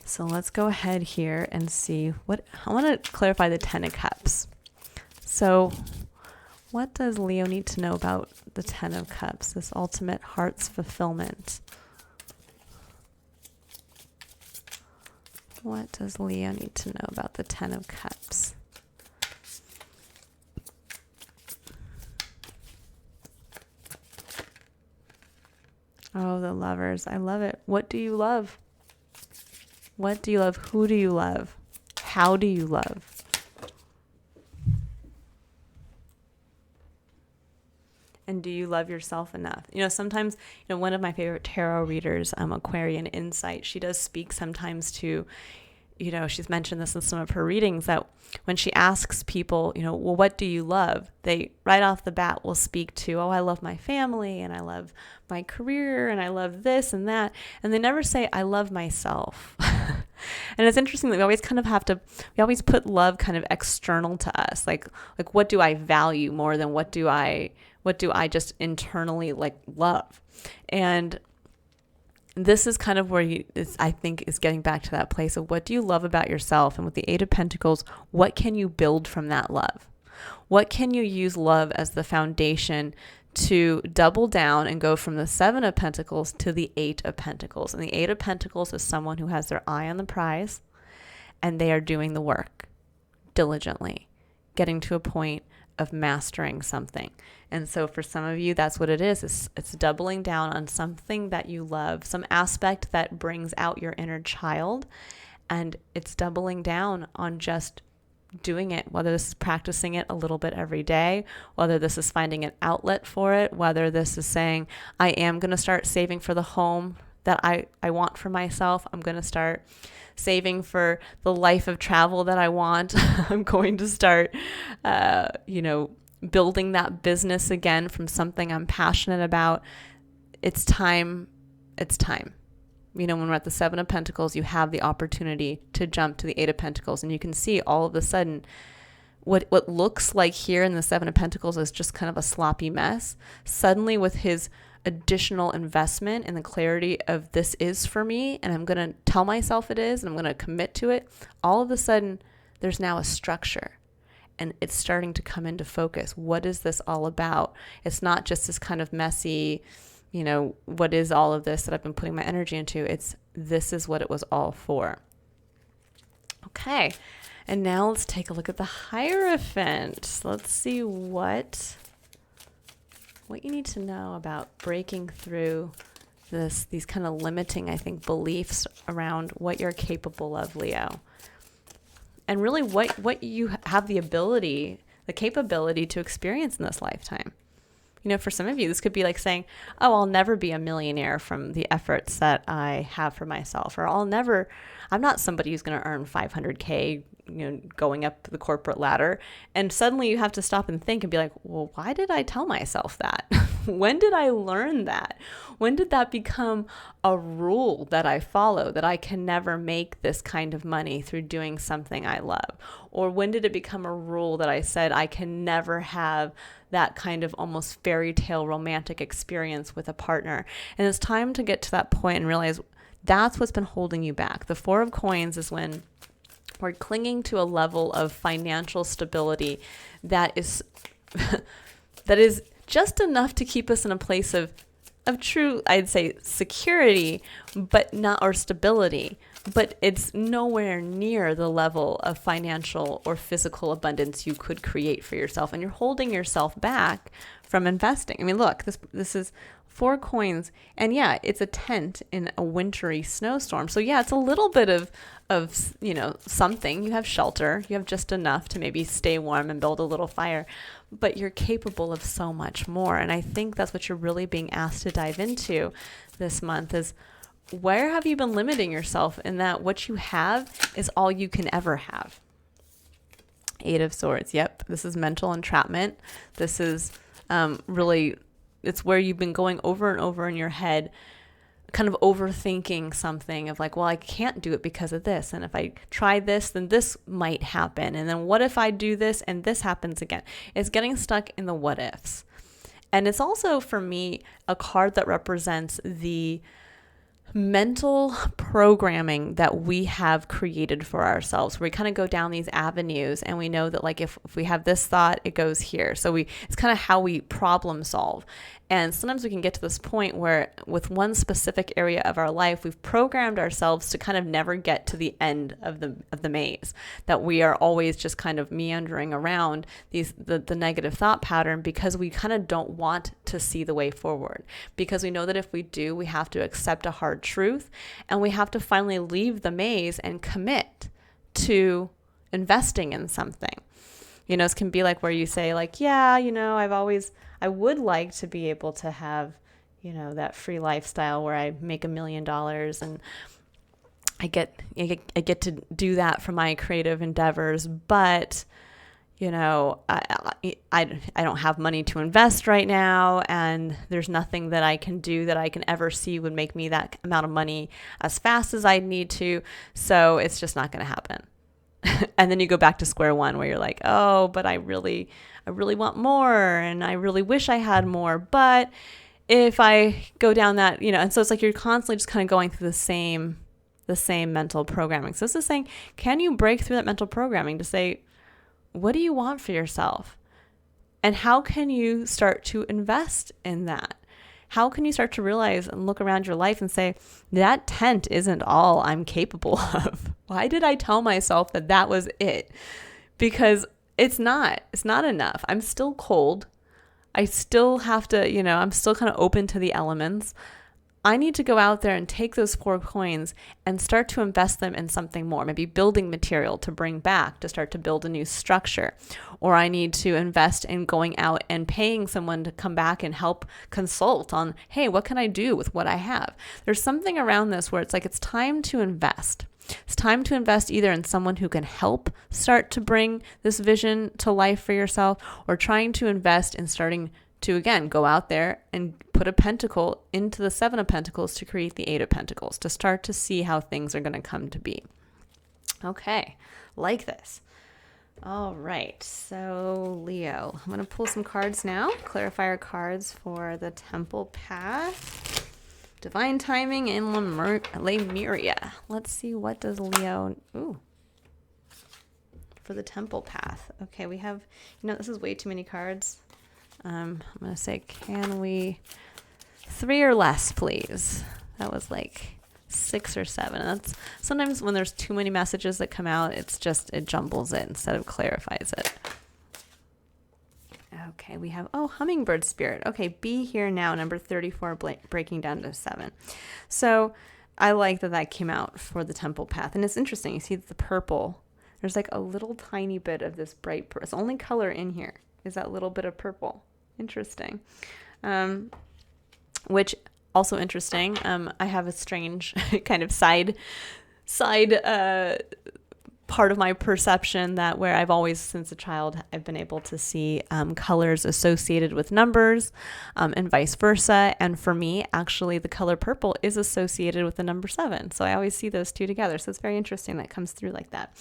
So let's go ahead here and see what, I want to clarify the 10 of Cups. So what does Leo need to know about the 10 of Cups, this ultimate heart's fulfillment? What does Leo need to know about the 10 of Cups? Oh, the Lovers. I love it. What do you love? What do you love? Who do you love? How do you love? And do you love yourself enough? Sometimes, one of my favorite tarot readers, Aquarian Insight, she does speak sometimes to, she's mentioned this in some of her readings, that when she asks people, well, what do you love? They right off the bat will speak to, oh, I love my family, and I love my career, and I love this and that. And they never say, I love myself. And it's interesting that we always kind of we always put love kind of external to us. Like what do I value more than what do I just internally love? And this is kind of where I think is getting back to that place of what do you love about yourself? And with the 8 of Pentacles, what can you build from that love? What can you use love as the foundation to double down and go from the 7 of Pentacles to the 8 of Pentacles? And the 8 of Pentacles is someone who has their eye on the prize, and they are doing the work diligently, getting to a point of mastering something. And so for some of you, that's what it is. It's doubling down on something that you love, some aspect that brings out your inner child, and it's doubling down on just doing it, whether this is practicing it a little bit every day, whether this is finding an outlet for it, whether this is saying, I am going to start saving for the home that I want for myself. I'm going to start saving for the life of travel that I want. I'm going to start, building that business again from something I'm passionate about. It's time. It's time. When we're at the 7 of Pentacles, you have the opportunity to jump to the 8 of Pentacles, and you can see all of a sudden what looks like here in the 7 of Pentacles is just kind of a sloppy mess. Suddenly, with his additional investment and the clarity of this is for me, and I'm going to tell myself it is, and I'm going to commit to it, all of a sudden there's now a structure, and it's starting to come into focus. What is this all about? It's not just this kind of messy, what is all of this that I've been putting my energy into? This is what it was all for. Okay. And now let's take a look at the Hierophant. Let's see what you need to know about breaking through these kind of limiting, I think, beliefs around what you're capable of, Leo. And really what you have the capability to experience in this lifetime. For some of you, this could be like saying, oh, I'll never be a millionaire from the efforts that I have for myself, or I'm not somebody who's going to earn 500K, going up the corporate ladder. And suddenly you have to stop and think and be like, well, why did I tell myself that? When did I learn that? When did that become a rule that I follow, that I can never make this kind of money through doing something I love? Or when did it become a rule that I said I can never have that kind of almost fairy tale romantic experience with a partner? And it's time to get to that point and realize That's what's been holding you back. The Four of Coins is when we're clinging to a level of financial stability that is that is just enough to keep us in a place of true, I'd say, security, but not, or stability, but it's nowhere near the level of financial or physical abundance you could create for yourself. And you're holding yourself back from investing. I mean, look, this is 4 coins, and yeah, it's a tent in a wintry snowstorm. So yeah, it's a little bit of something. You have shelter, you have just enough to maybe stay warm and build a little fire, but you're capable of so much more. And I think that's what you're really being asked to dive into this month is, where have you been limiting yourself in that what you have is all you can ever have? 8 of Swords. Yep. This is mental entrapment. This is really, it's where you've been going over and over in your head, kind of overthinking something of like, well, I can't do it because of this. And if I try this, then this might happen. And then what if I do this and this happens again? It's getting stuck in the what ifs. And it's also, for me, a card that represents the mental programming that we have created for ourselves, where we kind of go down these avenues and we know that like if we have this thought, it goes here. So it's kind of how we problem solve. And sometimes we can get to this point where with one specific area of our life, we've programmed ourselves to kind of never get to the end of the maze, that we are always just kind of meandering around the negative thought pattern because we kind of don't want to see the way forward, because we know that if we do, we have to accept a hard truth, and we have to finally leave the maze and commit to investing in something. It can be like where you say like, yeah, I would like to be able to have, that free lifestyle where I make $1 million and I get to do that for my creative endeavors, but I don't have money to invest right now, and there's nothing that I can do that I can ever see would make me that amount of money as fast as I need to. So it's just not going to happen. And then you go back to square one where you're like, oh, but I really want more, and I really wish I had more. But if I go down that, and so it's like you're constantly just kind of going through the same mental programming. So this is saying, can you break through that mental programming to say, what do you want for yourself? And how can you start to invest in that? How can you start to realize and look around your life and say, that tent isn't all I'm capable of? Why did I tell myself that was it? Because it's not enough. I'm still cold. I still have to, I'm still kind of open to the elements. I need to go out there and take those 4 coins and start to invest them in something more, maybe building material to bring back to start to build a new structure. Or I need to invest in going out and paying someone to come back and help consult on, hey, what can I do with what I have? There's something around this where it's like it's time to invest. It's time to invest either in someone who can help start to bring this vision to life for yourself, or trying to invest in starting to, again, go out there and put a pentacle into the 7 of Pentacles to create the 8 of Pentacles, to start to see how things are going to come to be. Okay, like this. All right, so Leo, I'm going to pull some cards now, clarifier cards for the Temple Path, Divine Timing, and Lemuria. Let's see, what does Leo, for the Temple Path. Okay, we have, this is way too many cards. I'm going to say, can we 3 or less, please? That was like 6 or 7. That's sometimes when there's too many messages that come out, it jumbles it instead of clarifies it. Okay, we have, Hummingbird Spirit. Okay, be here now, number 34, breaking down to 7. So I like that came out for the Temple Path. And it's interesting. You see the purple. There's like a little tiny bit of this bright purple. It's the only color in here is that little bit of purple. Interesting. Which also interesting. I have a strange kind of side part of my perception that where I've always, since a child, I've been able to see colors associated with numbers and vice versa. And for me, actually, the color purple is associated with the number 7. So I always see those two together. So it's very interesting that comes through like that.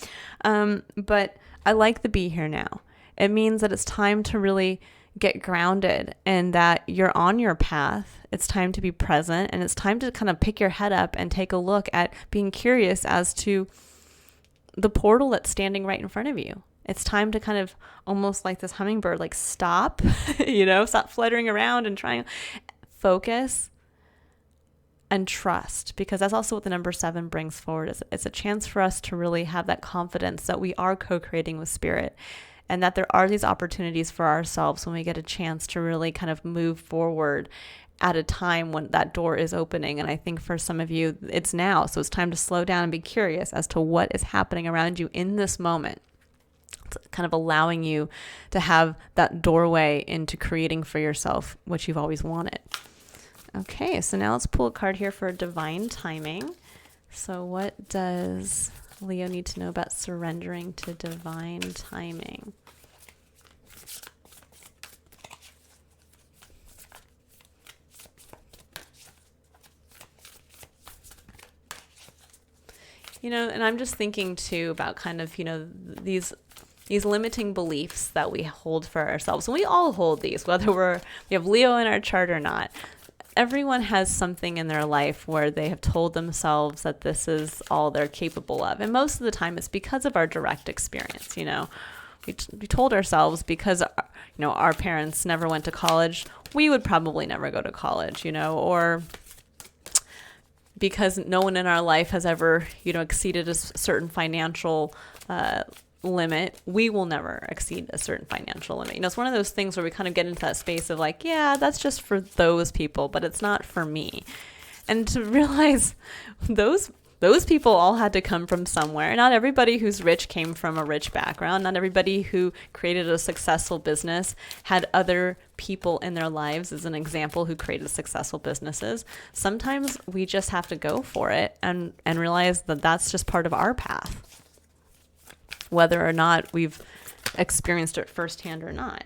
But I like the be here now. It means that it's time to really get grounded and that you're on your path. It's time to be present, and it's time to kind of pick your head up and take a look at being curious as to the portal that's standing right in front of you. It's time to kind of, almost like this hummingbird, like stop, stop fluttering around and trying, focus and trust, because that's also what the number 7 brings forward. It's a chance for us to really have that confidence that we are co-creating with spirit, and that there are these opportunities for ourselves when we get a chance to really kind of move forward at a time when that door is opening. And I think for some of you, it's now. So it's time to slow down and be curious as to what is happening around you in this moment. It's kind of allowing you to have that doorway into creating for yourself what you've always wanted. Okay, so now let's pull a card here for divine timing. So what does Leo need to know about surrendering to divine timing? And I'm just thinking too about kind of, these limiting beliefs that we hold for ourselves. And we all hold these, whether we have Leo in our chart or not. Everyone has something in their life where they have told themselves that this is all they're capable of. And most of the time it's because of our direct experience. We told ourselves because, our parents never went to college, we would probably never go to college, or because no one in our life has ever, exceeded a certain financial limit, we will never exceed a certain financial limit. It's one of those things where we kind of get into that space of like, yeah, that's just for those people, but it's not for me. And to realize those people all had to come from somewhere. Not everybody who's rich came from a rich background. Not everybody who created a successful business had other people in their lives, as an example, who created successful businesses. Sometimes we just have to go for it and realize that that's just part of our path, whether or not we've experienced it firsthand or not.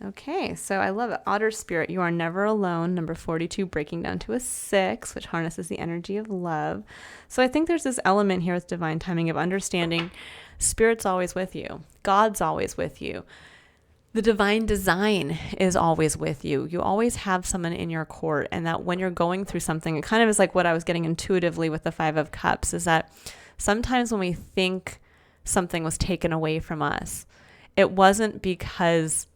Okay, so I love it. Otter Spirit, you are never alone. Number 42, breaking down to a 6, which harnesses the energy of love. So I think there's this element here with divine timing of understanding Spirit's always with you. God's always with you. The divine design is always with you. You always have someone in your court, and that when you're going through something, it kind of is like what I was getting intuitively with the 5 of Cups, is that sometimes when we think something was taken away from us, it wasn't because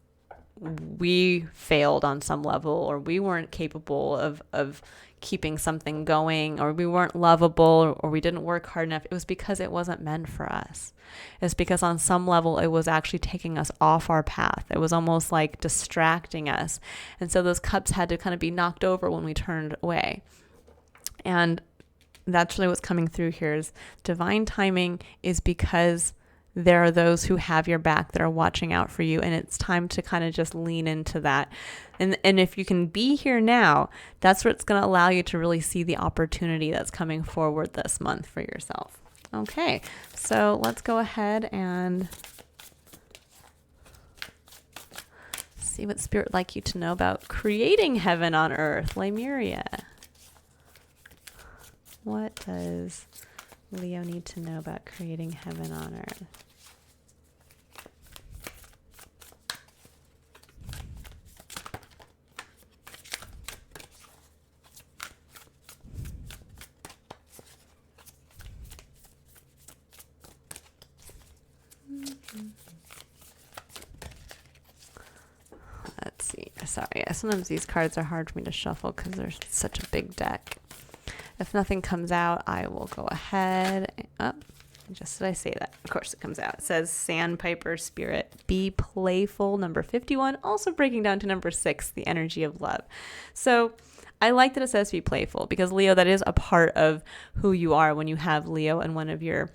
we failed on some level, or we weren't capable of keeping something going, or we weren't lovable, or we didn't work hard enough. It was because it wasn't meant for us. It's because on some level it was actually taking us off our path. It was almost like distracting us. And so those cups had to kind of be knocked over when we turned away. And that's really what's coming through here is divine timing is because there are those who have your back that are watching out for you, and it's time to kind of just lean into that. And if you can be here now, that's what's going to allow you to really see the opportunity that's coming forward this month for yourself. Okay, so let's go ahead and see what Spirit would like you to know about creating heaven on earth. Lemuria. What does Leo need to know about creating heaven on earth? Let's see. Sorry, sometimes these cards are hard for me to shuffle because there's such a big deck. If nothing comes out, I will go ahead. Just did I say that? Of course it comes out. It says Sandpiper Spirit, be playful. Number 51, also breaking down to number 6, the energy of love. So I like that it says be playful, because Leo, that is a part of who you are when you have Leo in one of your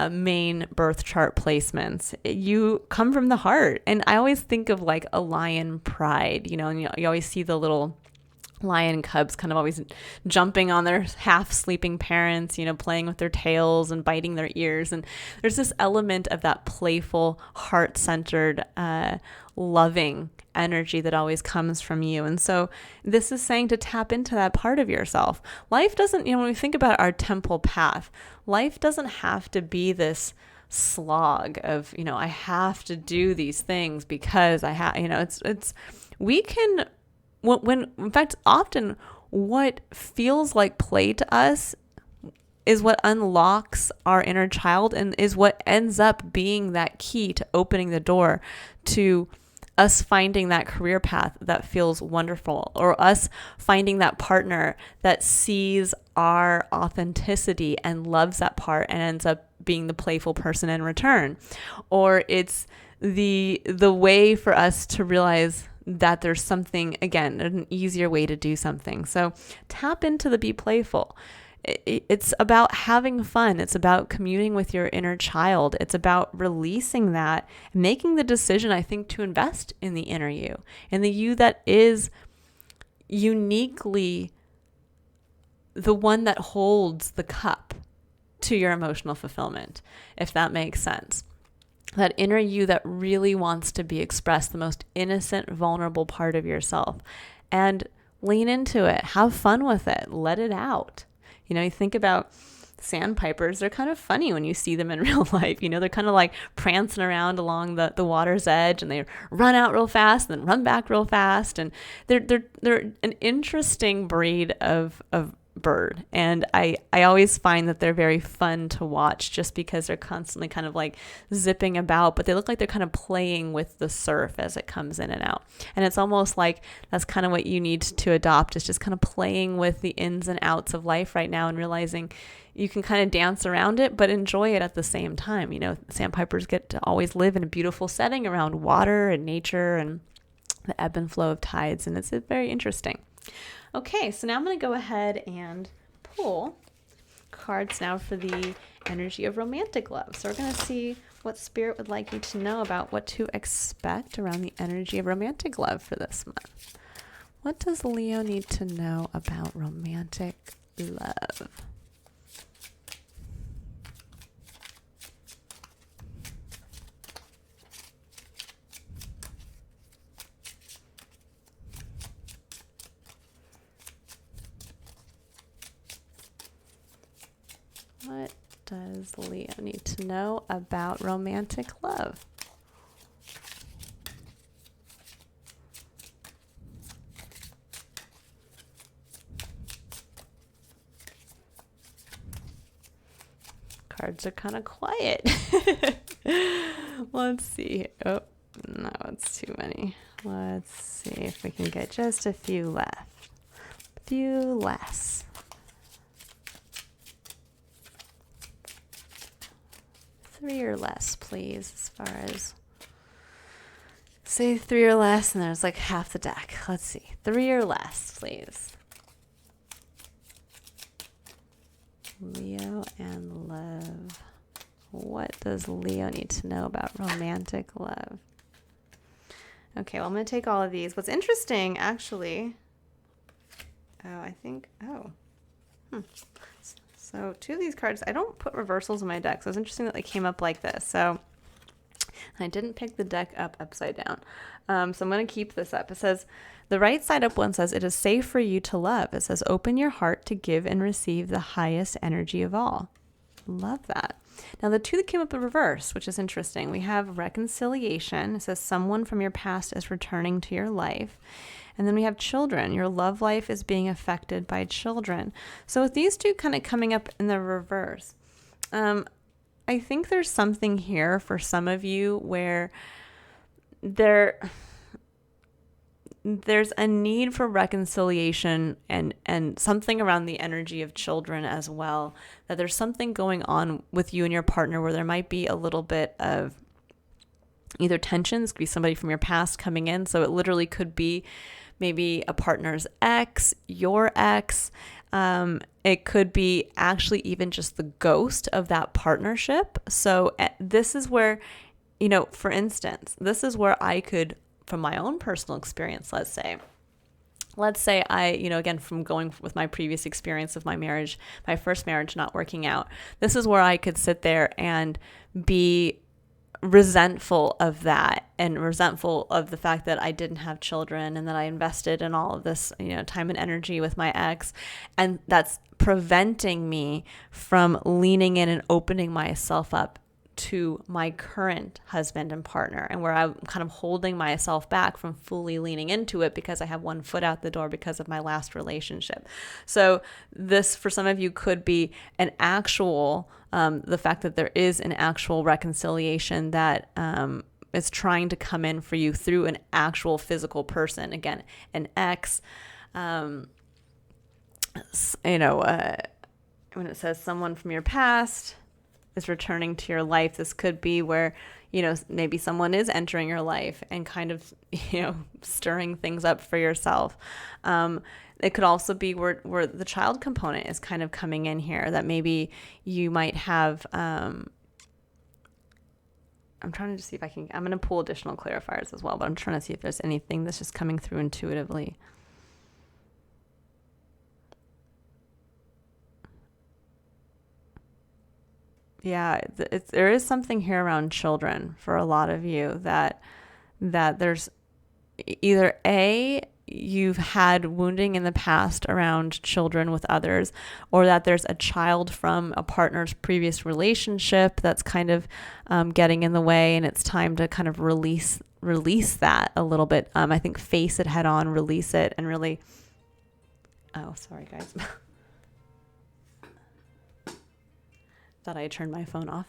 main birth chart placements. You come from the heart. And I always think of like a lion pride, and you always see the little lion cubs kind of always jumping on their half sleeping parents, playing with their tails and biting their ears. And there's this element of that playful, heart-centered, loving energy that always comes from you. And so this is saying to tap into that part of yourself. Life doesn't, when we think about our temple path, life doesn't have to be this slog of, I have to do these things because I have, we can, when in fact, often what feels like play to us is what unlocks our inner child and is what ends up being that key to opening the door to us finding that career path that feels wonderful, or us finding that partner that sees our authenticity and loves that part and ends up being the playful person in return. Or it's the way for us to realize that there's something, again, an easier way to do something. So tap into the be playful. It's about having fun. It's about communing with your inner child. It's about releasing that, making the decision, I think, to invest in the inner you, and the you that is uniquely the one that holds the cup to your emotional fulfillment, if that makes sense. That inner you that really wants to be expressed, the most innocent, vulnerable part of yourself. And lean into it. Have fun with it. Let it out. You think about sandpipers, they're kind of funny when you see them in real life. They're kind of like prancing around along the water's edge, and they run out real fast and then run back real fast. And they're an interesting breed of bird. And I always find that they're very fun to watch just because they're constantly kind of like zipping about, but they look like they're kind of playing with the surf as it comes in and out. And it's almost like that's kind of what you need to adopt, is just kind of playing with the ins and outs of life right now and realizing you can kind of dance around it, but enjoy it at the same time. Sandpipers get to always live in a beautiful setting around water and nature and the ebb and flow of tides. And it's very interesting. Okay, so now I'm going to go ahead and pull cards now for the energy of romantic love. So we're going to see what Spirit would like you to know about what to expect around the energy of romantic love for this month. What does Leo need to know about romantic love? What does Leo need to know about romantic love? Cards are kind of quiet. Let's see. Oh, no, it's too many. Let's see if we can get just a few left. A few less. 3 or less, please, as far as say 3 or less, and there's like half the deck. Let's see. 3 or less, please. Leo and love. What does Leo need to know about romantic love? Okay, well, I'm going to take all of these. What's interesting, actually, So 2 of these cards, I don't put reversals in my deck, so it's interesting that they came up like this. So I didn't pick the deck up upside down. So I'm going to keep this up. It says, the right side up one says, it is safe for you to love. It says, open your heart to give and receive the highest energy of all. Love that. Now the 2 that came up in reverse, which is interesting. We have reconciliation. It says, someone from your past is returning to your life. And then we have children. Your love life is being affected by children. So with these 2 kind of coming up in the reverse, I think there's something here for some of you where there's a need for reconciliation and something around the energy of children as well, that there's something going on with you and your partner where there might be a little bit of either tensions. Could be somebody from your past coming in. So it literally could be maybe a partner's ex, your ex. It could be actually even just the ghost of that partnership. So this is where, for instance, this is where I could, from my own personal experience, let's say I, again, from going with my previous experience of my marriage, my first marriage not working out, this is where I could sit there and be resentful of that and resentful of the fact that I didn't have children and that I invested in all of this, time and energy with my ex. And that's preventing me from leaning in and opening myself up to my current husband and partner, and where I'm kind of holding myself back from fully leaning into it because I have one foot out the door because of my last relationship. So this, for some of you, could be an actual, the fact that there is an actual reconciliation that is trying to come in for you through an actual physical person. Again, an ex, when it says someone from your past is returning to your life, this could be where, maybe someone is entering your life and kind of, stirring things up for yourself. It could also be where the child component is kind of coming in here, that maybe you might have, I'm trying to see if I'm going to pull additional clarifiers as well, but I'm trying to see if there's anything that's just coming through intuitively. Yeah, there is something here around children for a lot of you, that there's either you've had wounding in the past around children with others, or that there's a child from a partner's previous relationship that's kind of getting in the way, and it's time to kind of release that a little bit. I think face it head on, release it, and really, oh, sorry guys. Thought I turned my phone off.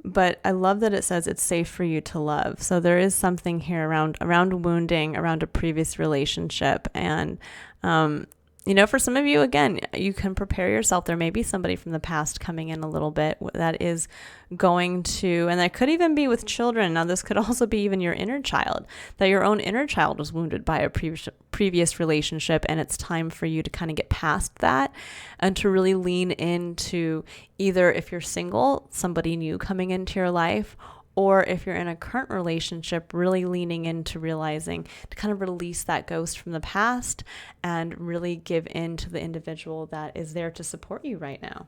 But I love that it says it's safe for you to love. So there is something here around wounding, around a previous relationship. And, for some of you, again, you can prepare yourself. There may be somebody from the past coming in a little bit that is going to, and that could even be with children. Now, this could also be even your inner child, that your own inner child was wounded by a previous relationship, and it's time for you to kind of get past that and to really lean into, either if you're single, somebody new coming into your life, or if you're in a current relationship, really leaning into realizing to kind of release that ghost from the past and really give in to the individual that is there to support you right now.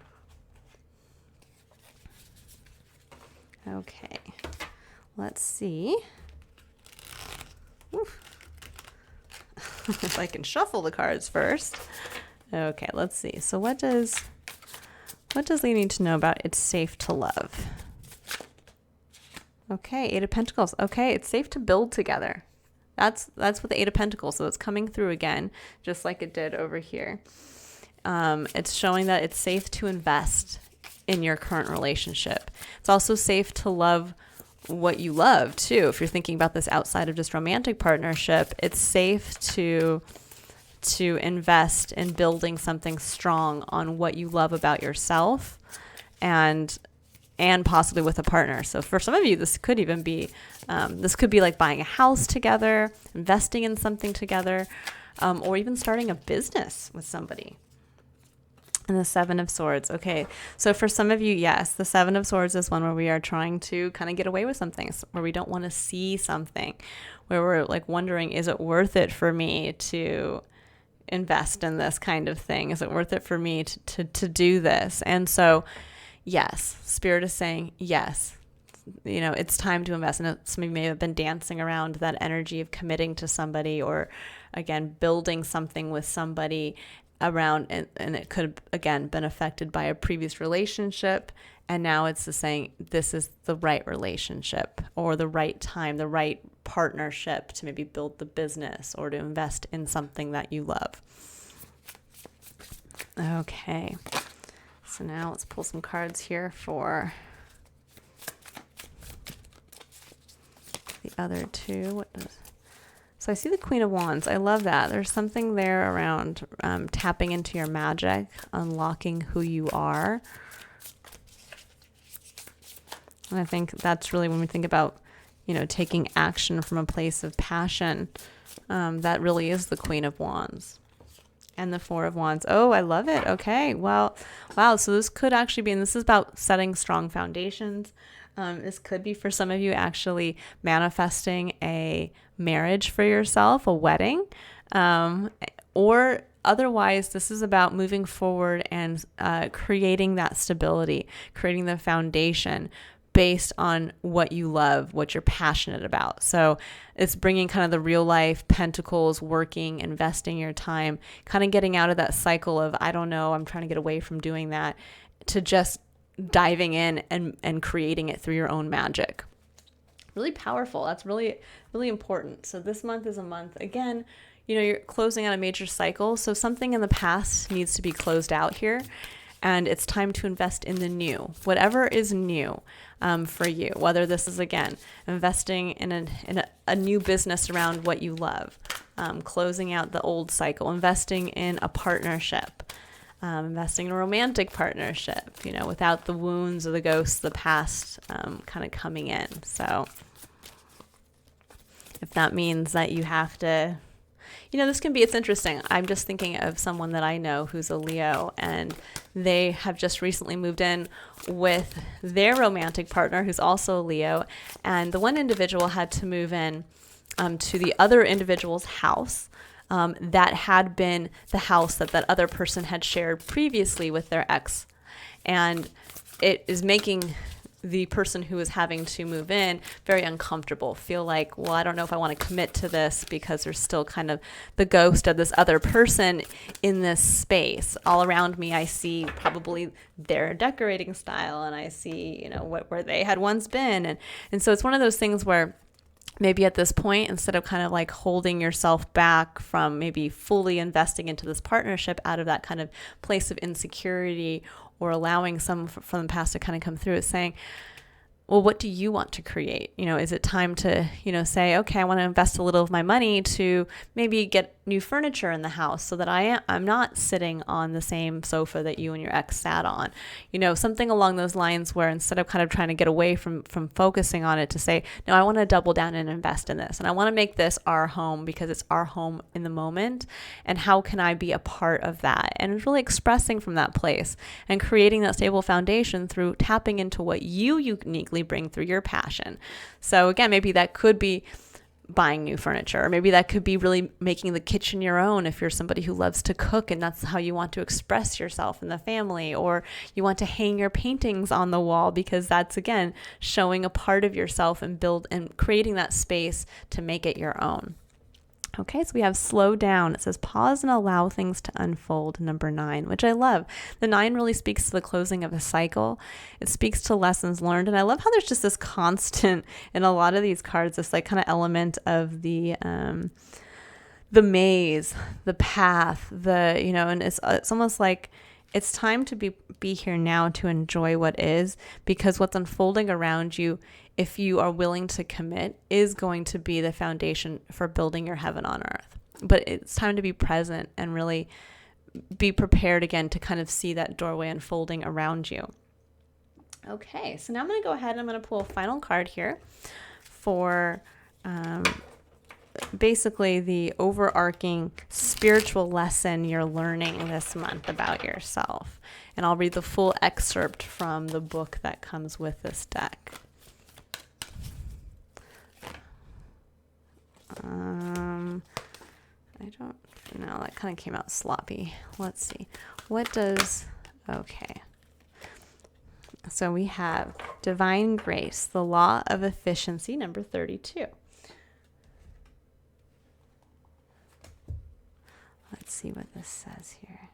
Okay, let's see. If I can shuffle the cards first. Okay, let's see. So what does Lee need to know about it's safe to love? Okay, Eight of Pentacles. Okay, it's safe to build together. That's with the Eight of Pentacles. So it's coming through again, just like it did over here. It's showing that it's safe to invest in your current relationship. It's also safe to love what you love too. If you're thinking about this outside of just romantic partnership, it's safe to invest in building something strong on what you love about yourself, and possibly with a partner. So for some of you, this could even be, like buying a house together, investing in something together, or even starting a business with somebody. And the Seven of Swords. Okay, so for some of you, yes, the Seven of Swords is one where we are trying to kind of get away with something, where we don't want to see something, where we're like wondering, is it worth it for me to invest in this kind of thing? Is it worth it for me to do this? And so, yes, Spirit is saying, yes, it's time to invest. And some of you may have been dancing around that energy of committing to somebody, or again, building something with somebody around, and it could have, again, been affected by a previous relationship. And now it's the saying, this is the right relationship, or the right time, the right partnership to maybe build the business or to invest in something that you love. Okay. So now let's pull some cards here for the other two. So I see the Queen of Wands. I love that. There's something there around tapping into your magic, unlocking who you are. And I think that's really when we think about, taking action from a place of passion. That really is the Queen of Wands. And the Four of Wands. Oh, I love it. Okay. Well, wow. So this could actually be, and this is about setting strong foundations. This could be for some of you actually manifesting a marriage for yourself, a wedding, or otherwise this is about moving forward and creating that stability, creating the foundation based on what you love, what you're passionate about. So it's bringing kind of the real life pentacles, working, investing your time, kind of getting out of that cycle of, I don't know, I'm trying to get away from doing that, to just diving in and creating it through your own magic. Really powerful. That's really, really important. So this month is a month, again, you're closing out a major cycle. So something in the past needs to be closed out here. And it's time to invest in the new, whatever is new for you, whether this is, again, investing in a new business around what you love, closing out the old cycle, investing in a partnership, investing in a romantic partnership, without the wounds or the ghosts of the past kind of coming in. So if that means that you have to, it's interesting. I'm just thinking of someone that I know who's a Leo, and they have just recently moved in with their romantic partner who's also a Leo. And the one individual had to move in to the other individual's house that had been the house that other person had shared previously with their ex. And it is making the person who is having to move in very uncomfortable, feel like, well, I don't know if I want to commit to this because there's still kind of the ghost of this other person in this space. All around me, I see probably their decorating style, and I see, where they had once been. And so it's one of those things where maybe at this point, instead of kind of like holding yourself back from maybe fully investing into this partnership out of that kind of place of insecurity, or allowing some from the past to kind of come through, it's saying, well, what do you want to create? Is it time to, say, okay, I want to invest a little of my money to maybe get new furniture in the house so that I'm not sitting on the same sofa that you and your ex sat on, something along those lines, where instead of kind of trying to get away from focusing on it, to say, no, I want to double down and invest in this. And I want to make this our home because it's our home in the moment. And how can I be a part of that? And it's really expressing from that place and creating that stable foundation through tapping into what you uniquely bring through your passion. So again, maybe that could be buying new furniture, or maybe that could be really making the kitchen your own if you're somebody who loves to cook and that's how you want to express yourself in the family, or you want to hang your paintings on the wall because that's, again, showing a part of yourself and creating that space to make it your own. Okay, so we have slow down. It says pause and allow things to unfold, number 9, which I love. The 9 really speaks to the closing of a cycle. It speaks to lessons learned. And I love how there's just this constant in a lot of these cards, this like kind of element of the maze, the path, and it's almost like it's time to be here now to enjoy what is, because what's unfolding around you, if you are willing to commit, is going to be the foundation for building your heaven on earth. But it's time to be present and really be prepared again to kind of see that doorway unfolding around you. Okay, so now I'm going to go ahead and I'm going to pull a final card here for basically the overarching spiritual lesson you're learning this month about yourself. And I'll read the full excerpt from the book that comes with this deck. I don't know, that kind of came out sloppy. Let's see. Okay. So we have Divine Grace, the Law of Efficiency, number 32. Let's see what this says here.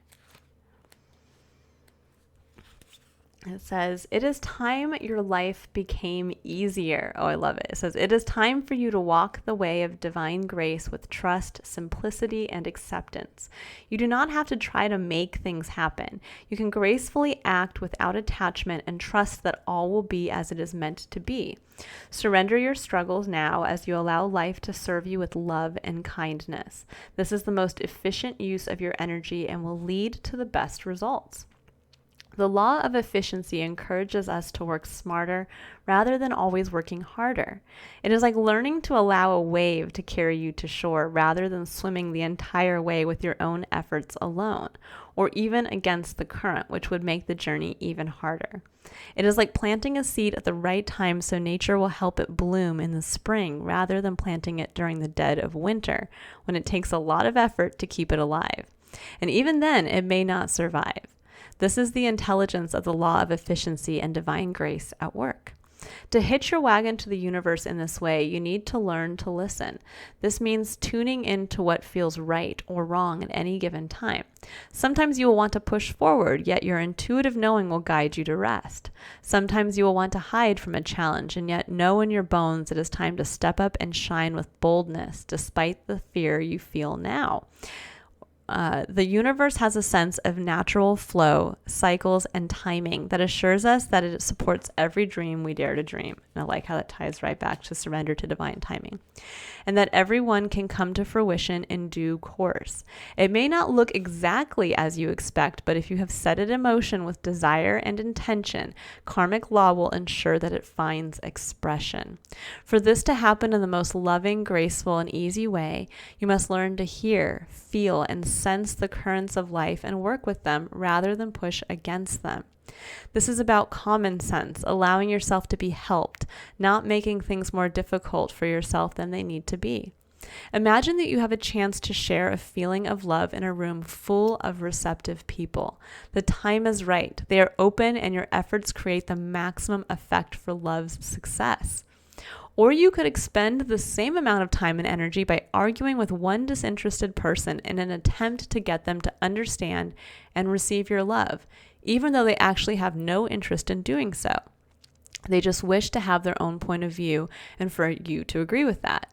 It says, it is time your life became easier. Oh, I love it. It says, it is time for you to walk the way of divine grace with trust, simplicity, and acceptance. You do not have to try to make things happen. You can gracefully act without attachment and trust that all will be as it is meant to be. Surrender your struggles now as you allow life to serve you with love and kindness. This is the most efficient use of your energy and will lead to the best results. The law of efficiency encourages us to work smarter rather than always working harder. It is like learning to allow a wave to carry you to shore rather than swimming the entire way with your own efforts alone, or even against the current, which would make the journey even harder. It is like planting a seed at the right time so nature will help it bloom in the spring rather than planting it during the dead of winter, when it takes a lot of effort to keep it alive. And even then, it may not survive. This is the intelligence of the law of efficiency and divine grace at work. To hitch your wagon to the universe in this way, you need to learn to listen. This means tuning into what feels right or wrong at any given time. Sometimes you will want to push forward, yet your intuitive knowing will guide you to rest. Sometimes you will want to hide from a challenge, and yet know in your bones it is time to step up and shine with boldness, despite the fear you feel now. The universe has a sense of natural flow, cycles, and timing that assures us that it supports every dream we dare to dream. And I like how that ties right back to surrender to divine timing. And that everyone can come to fruition in due course. It may not look exactly as you expect, but if you have set it in motion with desire and intention, karmic law will ensure that it finds expression. For this to happen in the most loving, graceful, and easy way, you must learn to hear, feel, and sense the currents of life and work with them rather than push against them. This is about common sense, allowing yourself to be helped, not making things more difficult for yourself than they need to be. Imagine that you have a chance to share a feeling of love in a room full of receptive people. The time is right. They are open, and your efforts create the maximum effect for love's success. Or you could expend the same amount of time and energy by arguing with one disinterested person in an attempt to get them to understand and receive your love, even though they actually have no interest in doing so. They just wish to have their own point of view and for you to agree with that.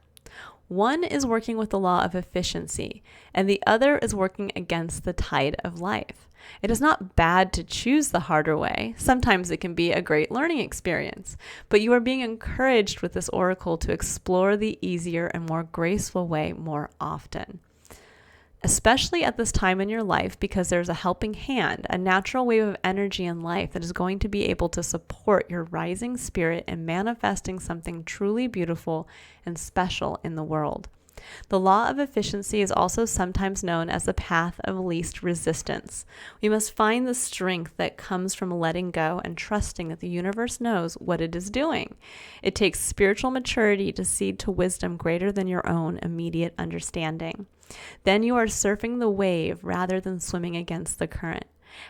One is working with the law of efficiency, and the other is working against the tide of life. It is not bad to choose the harder way. Sometimes it can be a great learning experience, but you are being encouraged with this oracle to explore the easier and more graceful way more often. Especially at this time in your life, because there's a helping hand, a natural wave of energy in life that is going to be able to support your rising spirit in manifesting something truly beautiful and special in the world. The law of efficiency is also sometimes known as the path of least resistance. We must find the strength that comes from letting go and trusting that the universe knows what it is doing. It takes spiritual maturity to cede to wisdom greater than your own immediate understanding. Then you are surfing the wave rather than swimming against the current.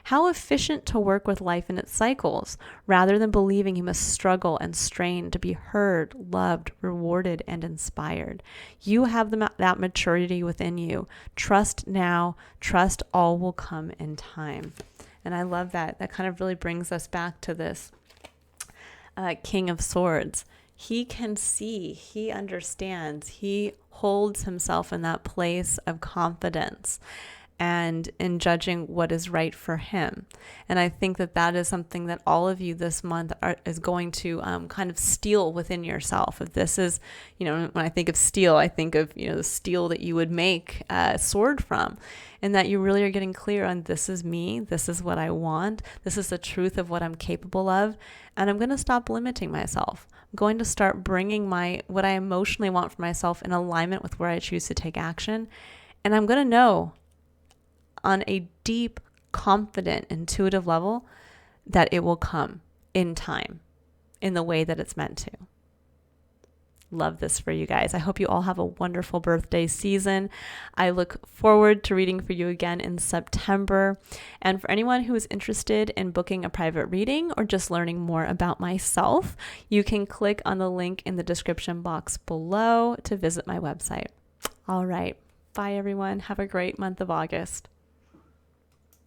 How efficient to work with life in its cycles, rather than believing you must struggle and strain to be heard, loved, rewarded, and inspired. You have that maturity within you. Trust now. Trust all will come in time. And I love that. That kind of really brings us back to this King of Swords. He can see, he understands, he holds himself in that place of confidence and in judging what is right for him. And I think that that is something that all of you this month is going to kind of steal within yourself. If this is, when I think of steel, I think of, the steel that you would make a sword from, and that you really are getting clear on, this is me, this is what I want, this is the truth of what I'm capable of, and I'm going to stop limiting myself. I'm going to start bringing what I emotionally want for myself in alignment with where I choose to take action, and I'm going to know on a deep, confident, intuitive level that it will come in time, in the way that it's meant to. Love this for you guys. I hope you all have a wonderful birthday season. I look forward to reading for you again in September. And for anyone who is interested in booking a private reading or just learning more about myself, you can click on the link in the description box below to visit my website. All right. Bye, everyone. Have a great month of August.